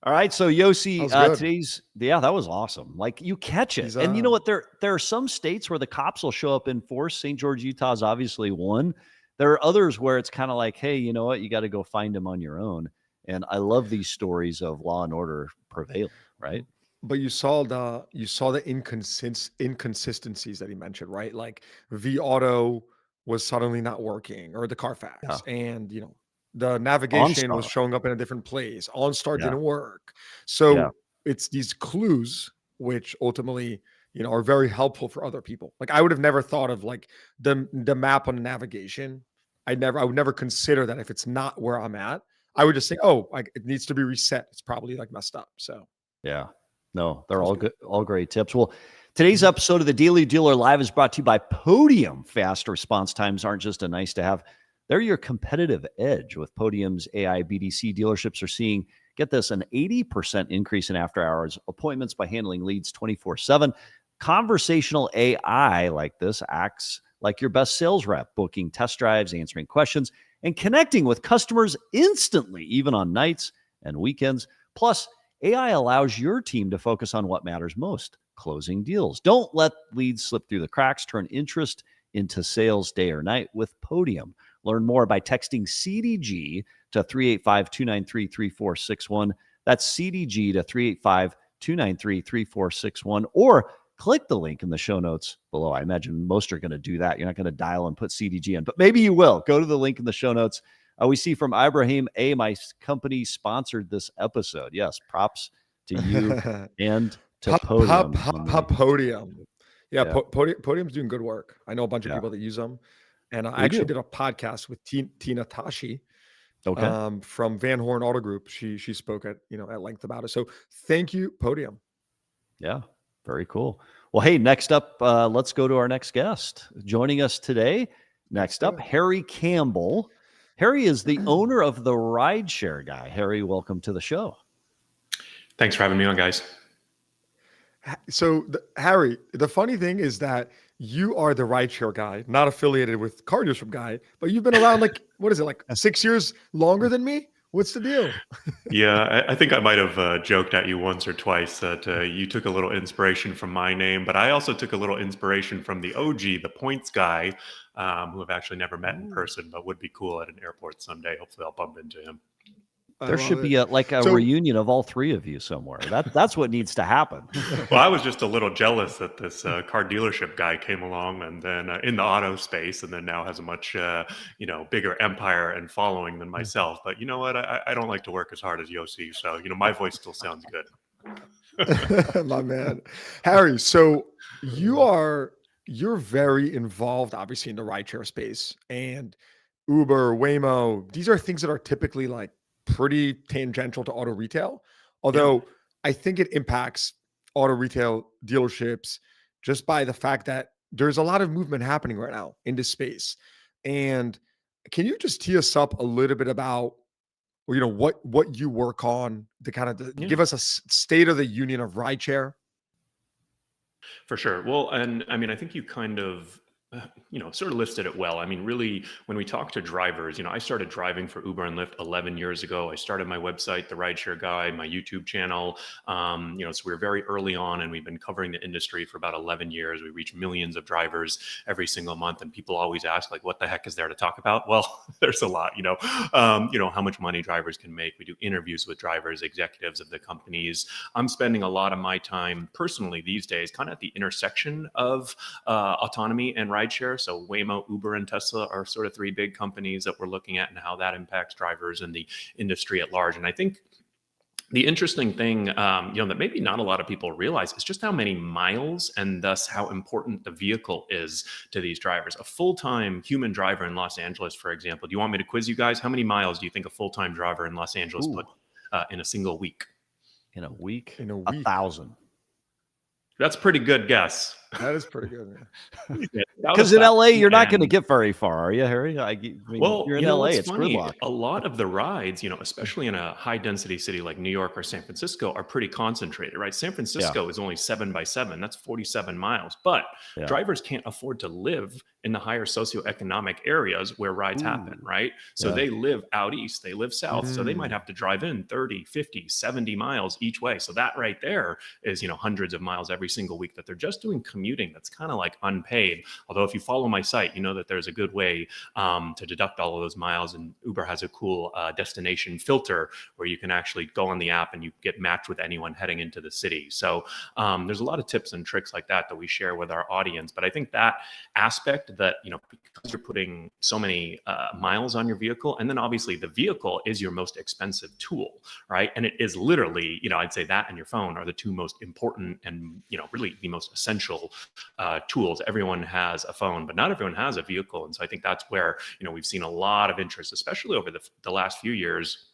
All right. So Yossi, that that was awesome. Like, you catch it. And you know what? There are some states where the cops will show up in force. St. George, Utah is obviously one. There are others where it's kind of like, hey, you know what? You got to go find them on your own. And I love these stories of law and order prevailing, right? But you saw the inconsistencies that he mentioned, right? Like V-Auto was suddenly not working, or the Carfax, and the navigation was showing up in a different place. OnStar didn't work. So it's these clues which ultimately, are very helpful for other people. Like, I would have never thought of like the map on the navigation. I would never consider that if it's not where I'm at. I would just think, it needs to be reset. It's probably like messed up. So yeah. No, they're all good, all great tips. Well, today's episode of the Daily Dealer Live is brought to you by Podium. Fast response times aren't just a nice to have. They're your competitive edge. With Podium's AI BDC, dealerships are seeing, get this, an 80% increase in after-hours appointments by handling leads 24/7. Conversational AI like this acts like your best sales rep, booking test drives, answering questions, and connecting with customers instantly, even on nights and weekends. Plus, AI allows your team to focus on what matters most, closing deals. Don't let leads slip through the cracks. Turn interest into sales day or night with Podium. Learn more by texting CDG to 385-293-3461. That's CDG to 385-293-3461. Or click the link in the show notes below. I imagine most are going to do that. You're not going to dial and put CDG in, but maybe you will. Go to the link in the show notes. We see from Ibrahim A, my company sponsored this episode. Yes, props to you and to Podium. Podium. Yeah, Podium's doing good work. I know a bunch of people that use them. And I actually did a podcast with Tina Tashi from Van Horn Auto Group. She spoke at length about it. So thank you, Podium. Yeah, very cool. Well, hey, next up, let's go to our next guest. Joining us today, next up, Harry Campbell. Harry is the owner of the Rideshare Guy. Harry, welcome to the show. Thanks for having me on, guys. So, Harry, the funny thing is that you are the Rideshare Guy, not affiliated with Car Dealership Guy, but you've been around like 6 years longer than me? What's the deal? Yeah, I think I might have joked at you once or twice that you took a little inspiration from my name, but I also took a little inspiration from the OG, the Points Guy, who I've actually never met in person, but would be cool at an airport someday. Hopefully I'll bump into him. There should be a reunion of all three of you somewhere. That's what needs to happen. Well, I was just a little jealous that this car dealership guy came along and then in the auto space, and then now has a much bigger empire and following than myself. But you know what? I don't like to work as hard as Yossi, so my voice still sounds good. My man, Harry. So you're very involved, obviously, in the rideshare space, and Uber, Waymo. These are things that are typically like pretty tangential to auto retail, although I think it impacts auto retail dealerships just by the fact that there's a lot of movement happening right now in this space. And can you just tee us up a little bit about what you work on to kind of give us a state of the union of rideshare? For sure. Well, and I mean, I think you kind of, sort of listed it well. I mean, really, when we talk to drivers, I started driving for Uber and Lyft 11 years ago. I started my website, The Rideshare Guy, my YouTube channel. So we were very early on, and we've been covering the industry for about 11 years. We reach millions of drivers every single month, and people always ask, like, what the heck is there to talk about? Well, there's a lot. How much money drivers can make. We do interviews with drivers, executives of the companies. I'm spending a lot of my time personally these days, kind of at the intersection of autonomy and rideshare. So Waymo, Uber, and Tesla are sort of three big companies that we're looking at and how that impacts drivers and the industry at large. And I think the interesting thing, that maybe not a lot of people realize is just how many miles and thus how important the vehicle is to these drivers. A full-time human driver in Los Angeles, for example, do you want me to quiz you guys? How many miles do you think a full-time driver in Los Angeles put in a single week? In a week? In a week. 1,000. That's a pretty good guess. That is pretty good. Because in LA, you're not going to get very far, are you, Harry? Well, you're in LA, it's funny. gridlock. A lot of the rides, especially in a high density city like New York or San Francisco, are pretty concentrated, right? San Francisco is only 7x7. That's 47 miles. But drivers can't afford to live in the higher socioeconomic areas where rides happen, right? So they live out east, they live south. So they might have to drive in 30, 50, 70 miles each way. So that right there is, hundreds of miles every single week that they're just doing commuting. That's kind of like unpaid. Although if you follow my site, you know that there's a good way to deduct all of those miles. And Uber has a cool destination filter where you can actually go on the app and you get matched with anyone heading into the city. So there's a lot of tips and tricks like that we share with our audience. But I think that aspect that, because you're putting so many miles on your vehicle, and then obviously the vehicle is your most expensive tool, right? And it is literally, I'd say that and your phone are the two most important and, really the most essential tools. Everyone has a phone, but not everyone has a vehicle. And so I think that's where, we've seen a lot of interest, especially over the last few years,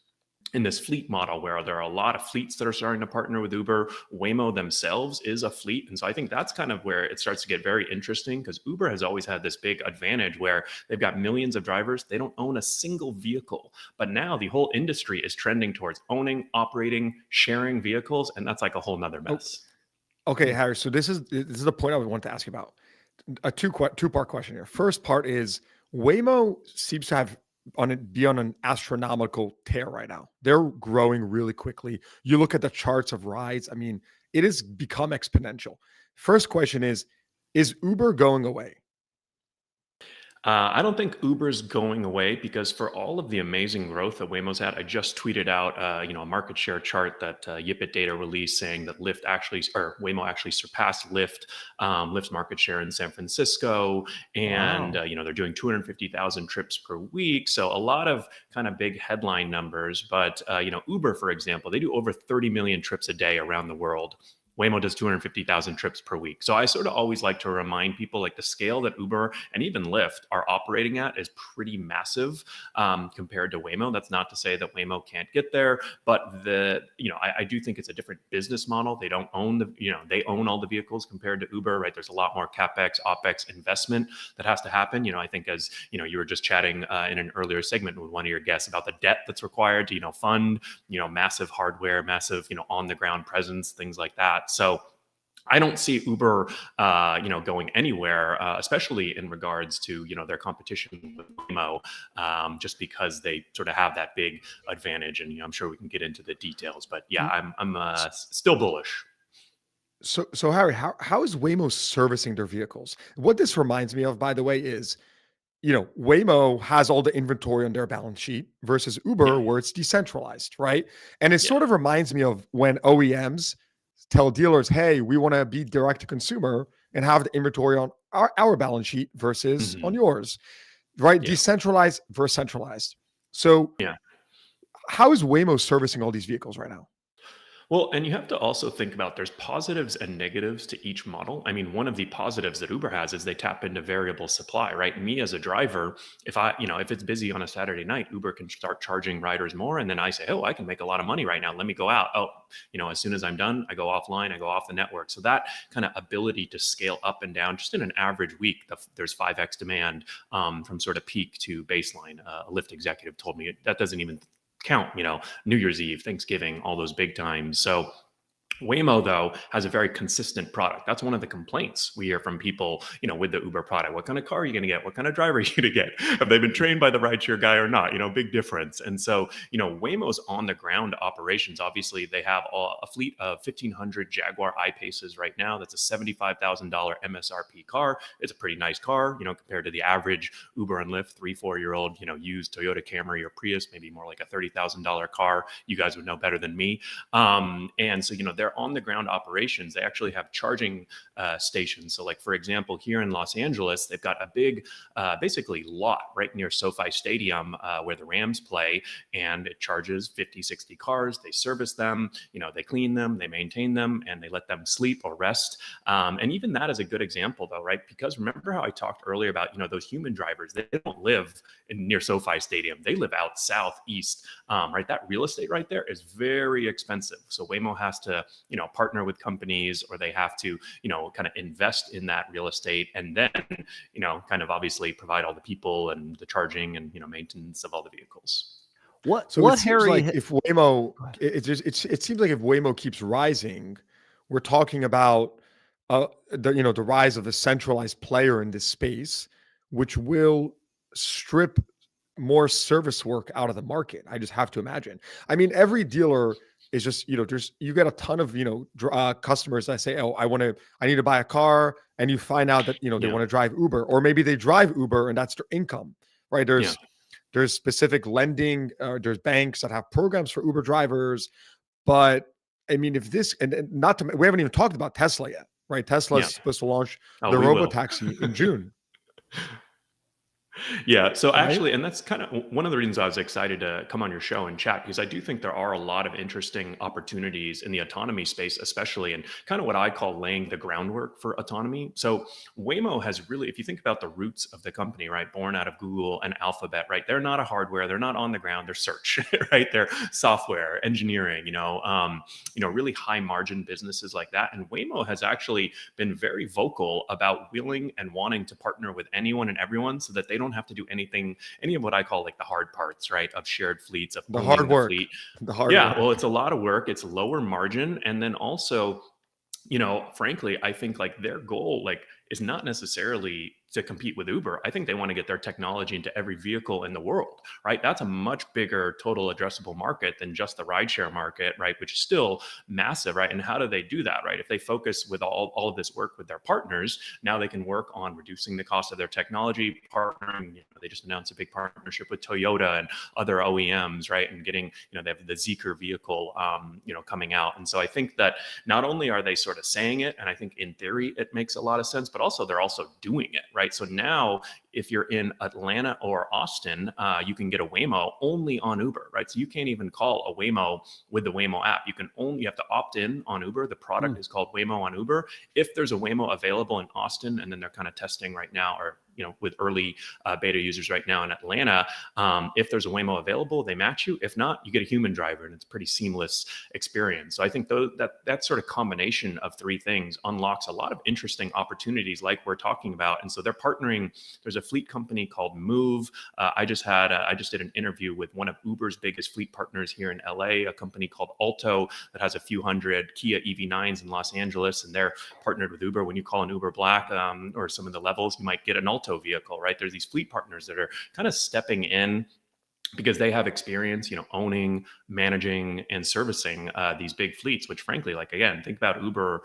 in this fleet model where there are a lot of fleets that are starting to partner with Uber. Waymo themselves is a fleet. And so I think that's kind of where it starts to get very interesting, because Uber has always had this big advantage where they've got millions of drivers. They don't own a single vehicle. But now the whole industry is trending towards owning, operating, sharing vehicles. And that's like a whole nother mess. Okay, Harry. So this is the point I would want to ask you about. A two-part question here. First part is Waymo seems to have be on an astronomical tear right now. They're growing really quickly. You look at the charts of rides. I mean, it has become exponential. First question is Uber going away? I don't think Uber's going away, because for all of the amazing growth that Waymo's had, I just tweeted out, a market share chart that Yipit Data released saying that Waymo actually surpassed Lyft's market share in San Francisco, and they're doing 250,000 trips per week. So a lot of kind of big headline numbers. But Uber, for example, they do over 30 million trips a day around the world. Waymo does 250,000 trips per week. So I sort of always like to remind people, like, the scale that Uber and even Lyft are operating at is pretty massive compared to Waymo. That's not to say that Waymo can't get there, but I do think it's a different business model. They don't own they own all the vehicles compared to Uber, right? There's a lot more CapEx, OpEx investment that has to happen. I think as, you were just chatting in an earlier segment with one of your guests about the debt that's required to, fund, massive hardware, massive, on the ground presence, things like that. So I don't see Uber, going anywhere, especially in regards to, their competition with Waymo, just because they sort of have that big advantage. And I'm sure we can get into the details, but yeah, I'm still bullish. So Harry, how is Waymo servicing their vehicles? What this reminds me of, by the way, is, Waymo has all the inventory on their balance sheet versus Uber, where it's decentralized, right? And it sort of reminds me of when OEMs tell dealers, hey, we want to be direct to consumer and have the inventory on our balance sheet versus on yours, right? Yeah. Decentralized versus centralized. So how is Waymo servicing all these vehicles right now? Well, and you have to also think about there's positives and negatives to each model. I mean, one of the positives that Uber has is they tap into variable supply, right? Me as a driver, if it's busy on a Saturday night, Uber can start charging riders more. And then I say, oh, I can make a lot of money right now. Let me go out. Oh, as soon as I'm done, I go offline, I go off the network. So that kind of ability to scale up and down just in an average week, there's 5x demand from sort of peak to baseline. A Lyft executive told me that doesn't even count, New Year's Eve, Thanksgiving, all those big times. So Waymo, though, has a very consistent product. That's one of the complaints we hear from people, with the Uber product. What kind of car are you going to get? What kind of driver are you going to get? Have they been trained by the rideshare guy or not? Big difference. And so, Waymo's on the ground operations. Obviously, they have a fleet of 1,500 Jaguar I-Paces right now. That's a $75,000 MSRP car. It's a pretty nice car, compared to the average Uber and Lyft 3-4-year-old, used Toyota Camry or Prius, maybe more like a $30,000 car. You guys would know better than me. And so, they're on the ground operations. They actually have charging stations. So like, for example, here in Los Angeles, they've got a big, basically lot right near SoFi Stadium where the Rams play, and it charges 50, 60 cars. They service them, they clean them, they maintain them, and they let them sleep or rest. And even that is a good example though, right? Because remember how I talked earlier about, those human drivers, they don't live near SoFi Stadium. They live out southeast, right? That real estate right there is very expensive. So Waymo has to, partner with companies, or they have to, kind of invest in that real estate, and then, kind of obviously provide all the people and the charging and, maintenance of all the vehicles. What seems Harry? like if Waymo, it seems like if Waymo keeps rising, we're talking about the rise of a centralized player in this space, which will strip more service work out of the market. I just have to imagine. I mean, every dealer is just, you get a ton of, customers that say, oh, I need to buy a car. And you find out that, they want to drive Uber, or maybe they drive Uber and that's their income, right? There's specific lending, there's banks that have programs for Uber drivers. But I mean, if this, and we haven't even talked about Tesla yet, right? Tesla is supposed to launch the robotaxi in June. Yeah. So actually, and that's kind of one of the reasons I was excited to come on your show and chat, because I do think there are a lot of interesting opportunities in the autonomy space, especially, and kind of what I call laying the groundwork for autonomy. So Waymo has really, if you think about the roots of the company, right, born out of Google and Alphabet, right, they're not a hardware, they're not on the ground, they're search, right? They're software, engineering, really high margin businesses like that. And Waymo has actually been very vocal about willing and wanting to partner with anyone and everyone so that they don't have to do any of what I call like the hard parts, right? Of shared fleets, of the hard work. Well, it's a lot of work. It's lower margin. And then also, frankly, I think like their goal, is not necessarily to compete with Uber. I think they want to get their technology into every vehicle in the world, right? That's a much bigger total addressable market than just the rideshare market, right? Which is still massive, right? And how do they do that, right? If they focus with all of this work with their partners, now they can work on reducing the cost of their technology, partnering. They just announced a big partnership with Toyota and other OEMs, right? And getting, they have the Zeekr vehicle, coming out. And so I think that not only are they sort of saying it, and I think in theory it makes a lot of sense, but also they're also doing it, right? So now if you're in Atlanta or Austin, you can get a Waymo only on Uber, right? So you can't even call a Waymo with the Waymo app. You have to opt in on Uber. The product is called Waymo on Uber. If there's a Waymo available in Austin, and then they're kind of testing right now, or with early beta users right now in Atlanta, if there's a Waymo available, they match you. If not, you get a human driver, and it's a pretty seamless experience. So I think that sort of combination of three things unlocks a lot of interesting opportunities like we're talking about. And so they're partnering. There's a fleet company called Move. I just did an interview with one of Uber's biggest fleet partners here in LA, a company called Alto that has a few hundred Kia EV9s in Los Angeles, and they're partnered with Uber. When you call an Uber Black or some of the levels, you might get an Alto vehicle, right? There's these fleet partners that are kind of stepping in because they have experience, owning, managing, and servicing these big fleets, which frankly, again, think about Uber,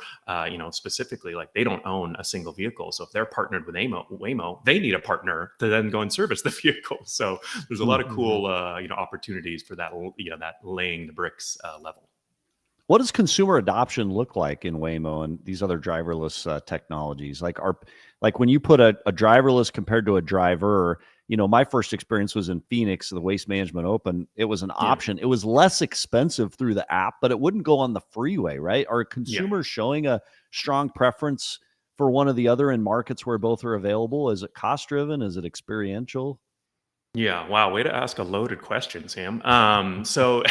specifically, they don't own a single vehicle. So if they're partnered with Waymo, they need a partner to then go and service the vehicle. So there's a lot of cool, opportunities for that, that laying the bricks level. What does consumer adoption look like in Waymo and these other driverless technologies? When you put a driverless compared to a driver, my first experience was in Phoenix, the Waste Management Open. It was an option. It was less expensive through the app, but it wouldn't go on the freeway, right? Are consumers showing a strong preference for one or the other in markets where both are available? Is it cost driven? Is it experiential? Yeah, wow, way to ask a loaded question, Sam. So,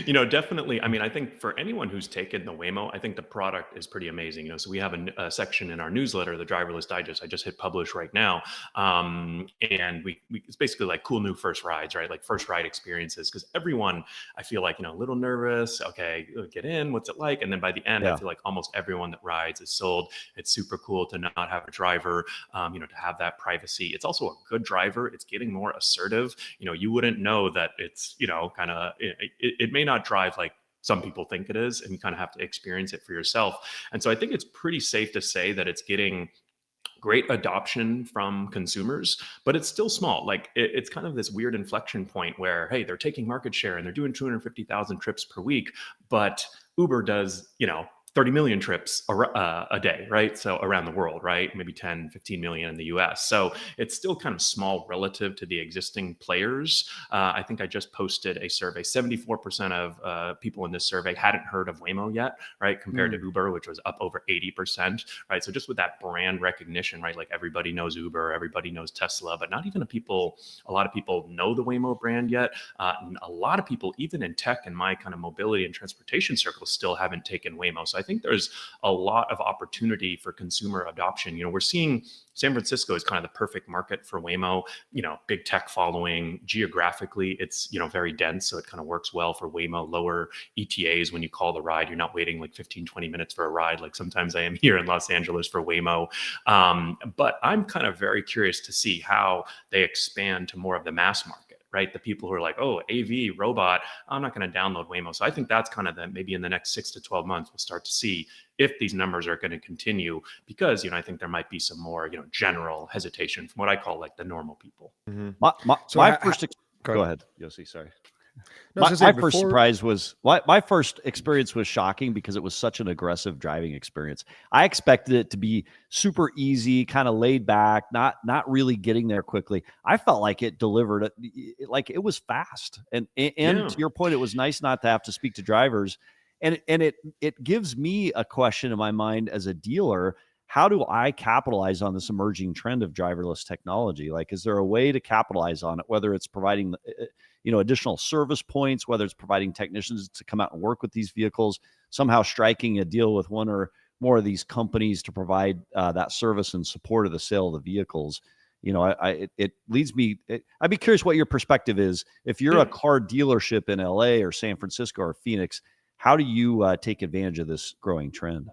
definitely. I mean, I think for anyone who's taken the Waymo, I think the product is pretty amazing. So we have a section in our newsletter, the Driverless Digest. I just hit publish right now, and we it's basically like cool new first rides, right? Like first ride experiences, because everyone, I feel like, a little nervous. Okay, get in. What's it like? And then by the end, I Yeah. feel like almost everyone that rides is sold. It's super cool to not have a driver, to have that privacy. It's also a good driver. It's getting more assertive. You wouldn't know that it's, kind of, it may not drive like some people think it is, and you kind of have to experience it for yourself. And so I think it's pretty safe to say that it's getting great adoption from consumers, but it's still small. Like it's kind of this weird inflection point where, hey, they're taking market share and they're doing 250,000 trips per week, but Uber does, 30 million trips a day, right? So around the world, right? Maybe 10, 15 million in the US. So it's still kind of small relative to the existing players. I think I just posted a survey. 74% of people in this survey hadn't heard of Waymo yet, right? Compared to Uber, which was up over 80%, right? So just with that brand recognition, right? Like everybody knows Uber, everybody knows Tesla, but not even a lot of people know the Waymo brand yet. And a lot of people, even in tech and my kind of mobility and transportation circles, still haven't taken Waymo. So I think there's a lot of opportunity for consumer adoption. We're seeing San Francisco is kind of the perfect market for Waymo, big tech following. Geographically, it's, very dense. So it kind of works well for Waymo, lower ETAs when you call the ride. You're not waiting like 15, 20 minutes for a ride. Like sometimes I am here in Los Angeles for Waymo. But I'm kind of very curious to see how they expand to more of the mass market. Right. The people who are like, oh, AV robot, I'm not going to download Waymo. So I think that's kind of maybe in the next 6 to 12 months, we'll start to see if these numbers are going to continue, because, I think there might be some more, general hesitation from what I call like the normal people. Mm-hmm. My first, go ahead, Yossi, sorry. No, My first surprise was my first experience was shocking because it was such an aggressive driving experience. I expected it to be super easy, kind of laid back, not really getting there quickly. I felt like it delivered like it was fast. And to your point, it was nice not to have to speak to drivers. And it gives me a question in my mind as a dealer. How do I capitalize on this emerging trend of driverless technology? Like, is there a way to capitalize on it, whether it's providing additional service points, whether it's providing technicians to come out and work with these vehicles, somehow striking a deal with one or more of these companies to provide that service and support of the sale of the vehicles? It leads me. I'd be curious what your perspective is. If you're a car dealership in LA or San Francisco or Phoenix, how do you take advantage of this growing trend?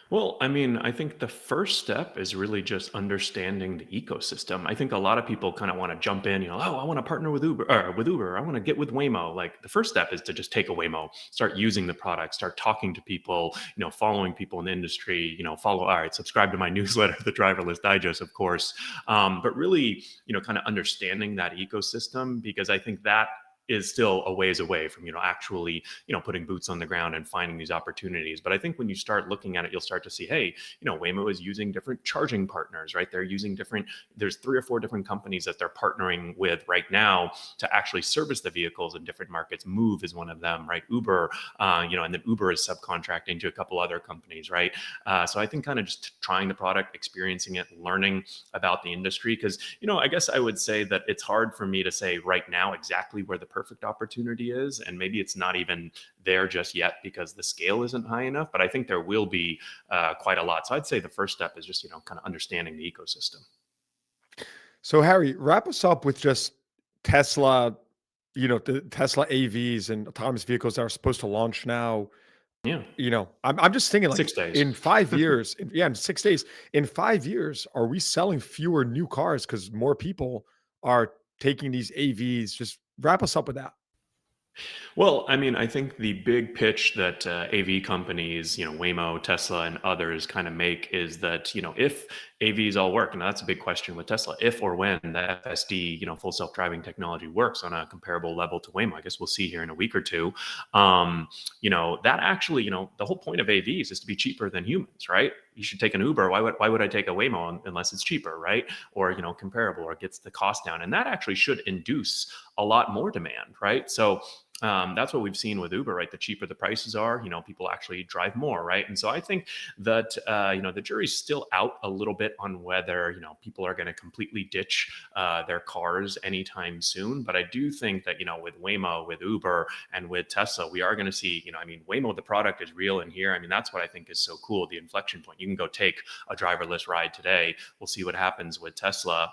Well, I mean, I think the first step is really just understanding the ecosystem. I think a lot of people kind of want to jump in, oh, I want to partner with Uber, I want to get with Waymo. Like the first step is to just take a Waymo, start using the product, start talking to people, following people in the industry, all right, subscribe to my newsletter, the Driverless Digest, of course. But really, kind of understanding that ecosystem, because I think that is still a ways away from, actually, putting boots on the ground and finding these opportunities. But I think when you start looking at it, you'll start to see, hey, Waymo is using different charging partners, right? They're using there's 3 or 4 different companies that they're partnering with right now to actually service the vehicles in different markets. Move is one of them, right? Uber, and then Uber is subcontracting to a couple other companies, right? So I think kind of just trying the product, experiencing it, learning about the industry. Because, I guess I would say that it's hard for me to say right now exactly where the perfect opportunity is, and maybe it's not even there just yet because the scale isn't high enough, but I think there will be quite a lot. So I'd say the first step is just kind of understanding the ecosystem. So Harry, wrap us up with just Tesla, the Tesla AVs and autonomous vehicles that are supposed to launch now. Yeah. I'm just thinking like 6 days. in 5 years, in 6 days, in 5 years, are we selling fewer new cars because more people are taking these AVs? Just wrap us up with that. Well, I mean, I think the big pitch that AV companies, Waymo, Tesla, and others kind of make is that, if AVs all work, and that's a big question with Tesla, if or when the FSD, full self-driving technology works on a comparable level to Waymo, I guess we'll see here in a week or two, that actually, the whole point of AVs is to be cheaper than humans, right? You should take an Uber. Why would I take a Waymo unless it's cheaper, right? Or, comparable, or gets the cost down. And that actually should induce a lot more demand, right? So That's what we've seen with Uber, right? The cheaper the prices are, people actually drive more, right? And so I think that, the jury's still out a little bit on whether, people are going to completely ditch their cars anytime soon. But I do think that, with Waymo, with Uber, and with Tesla, we are going to see, Waymo, the product is real in here. I mean, that's what I think is so cool, the inflection point. You can go take a driverless ride today. We'll see what happens with Tesla.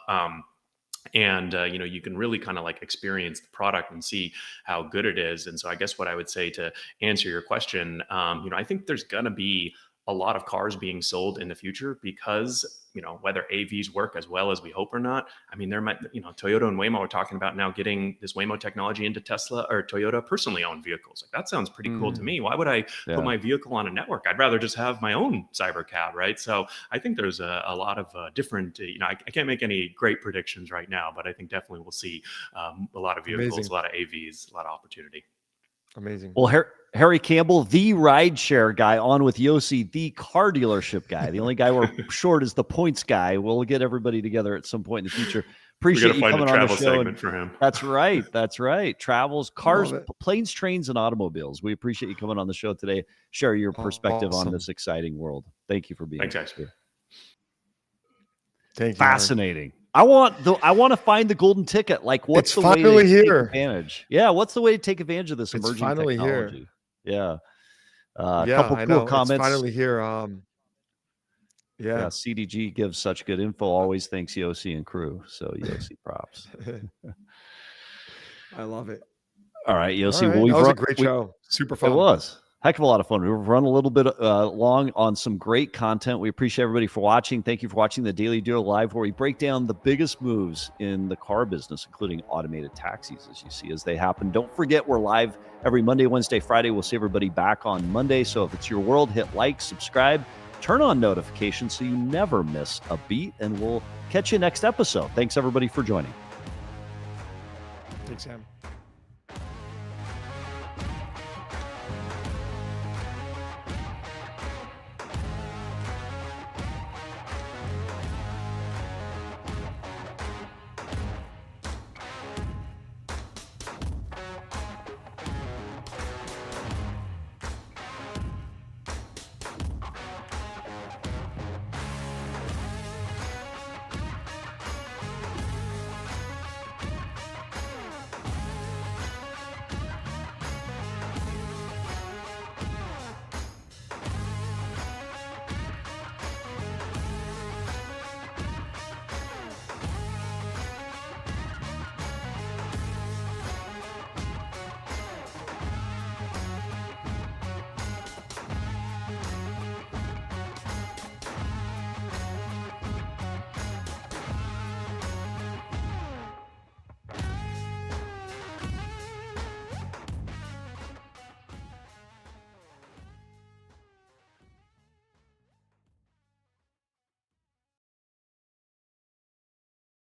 And you can really kind of like experience the product and see how good it is. And so I guess what I would say to answer your question, I think there's going to be a lot of cars being sold in the future because, whether AVs work as well as we hope or not. I mean, there might, Toyota and Waymo are talking about now getting this Waymo technology into Tesla or Toyota personally owned vehicles. Like, that sounds pretty cool to me. Why would I put my vehicle on a network? I'd rather just have my own cyber cab, right? So I think there's a lot of different, I can't make any great predictions right now, but I think definitely we'll see a lot of vehicles, Amazing. a lot of AVs, a lot of opportunity. Amazing. Well, Harry Campbell, the rideshare guy, on with Yossi, the car dealership guy. The only guy we're short is the points guy. We'll get everybody together at some point in the future. Appreciate you coming on the show. Segment for him. That's right. That's right. Travels, cars, planes, trains, and automobiles. We appreciate you coming on the show today. Share your perspective on this exciting world. Thank you for being here. Thank you. Fascinating. I want to find the golden ticket. Like, what's the way to take advantage? Yeah, what's the way to take advantage of this emerging technology? Yeah. Couple cool comments. It's finally here. Yeah, CDG gives such good info. Always thanks Yossi and crew. So Yossi, props. I love it. All right, Yossi. That was a great show. Super fun. It was. Heck of a lot of fun. We've run a little bit long on some great content. We appreciate everybody for watching. Thank you for watching the Daily Dealer Live, where we break down the biggest moves in the car business, including automated taxis, as you see as they happen. Don't forget, we're live every Monday, Wednesday, Friday. We'll see everybody back on Monday. So if it's your world, hit like, subscribe, turn on notifications so you never miss a beat, and we'll catch you next episode. Thanks, everybody, for joining. Thanks, Sam.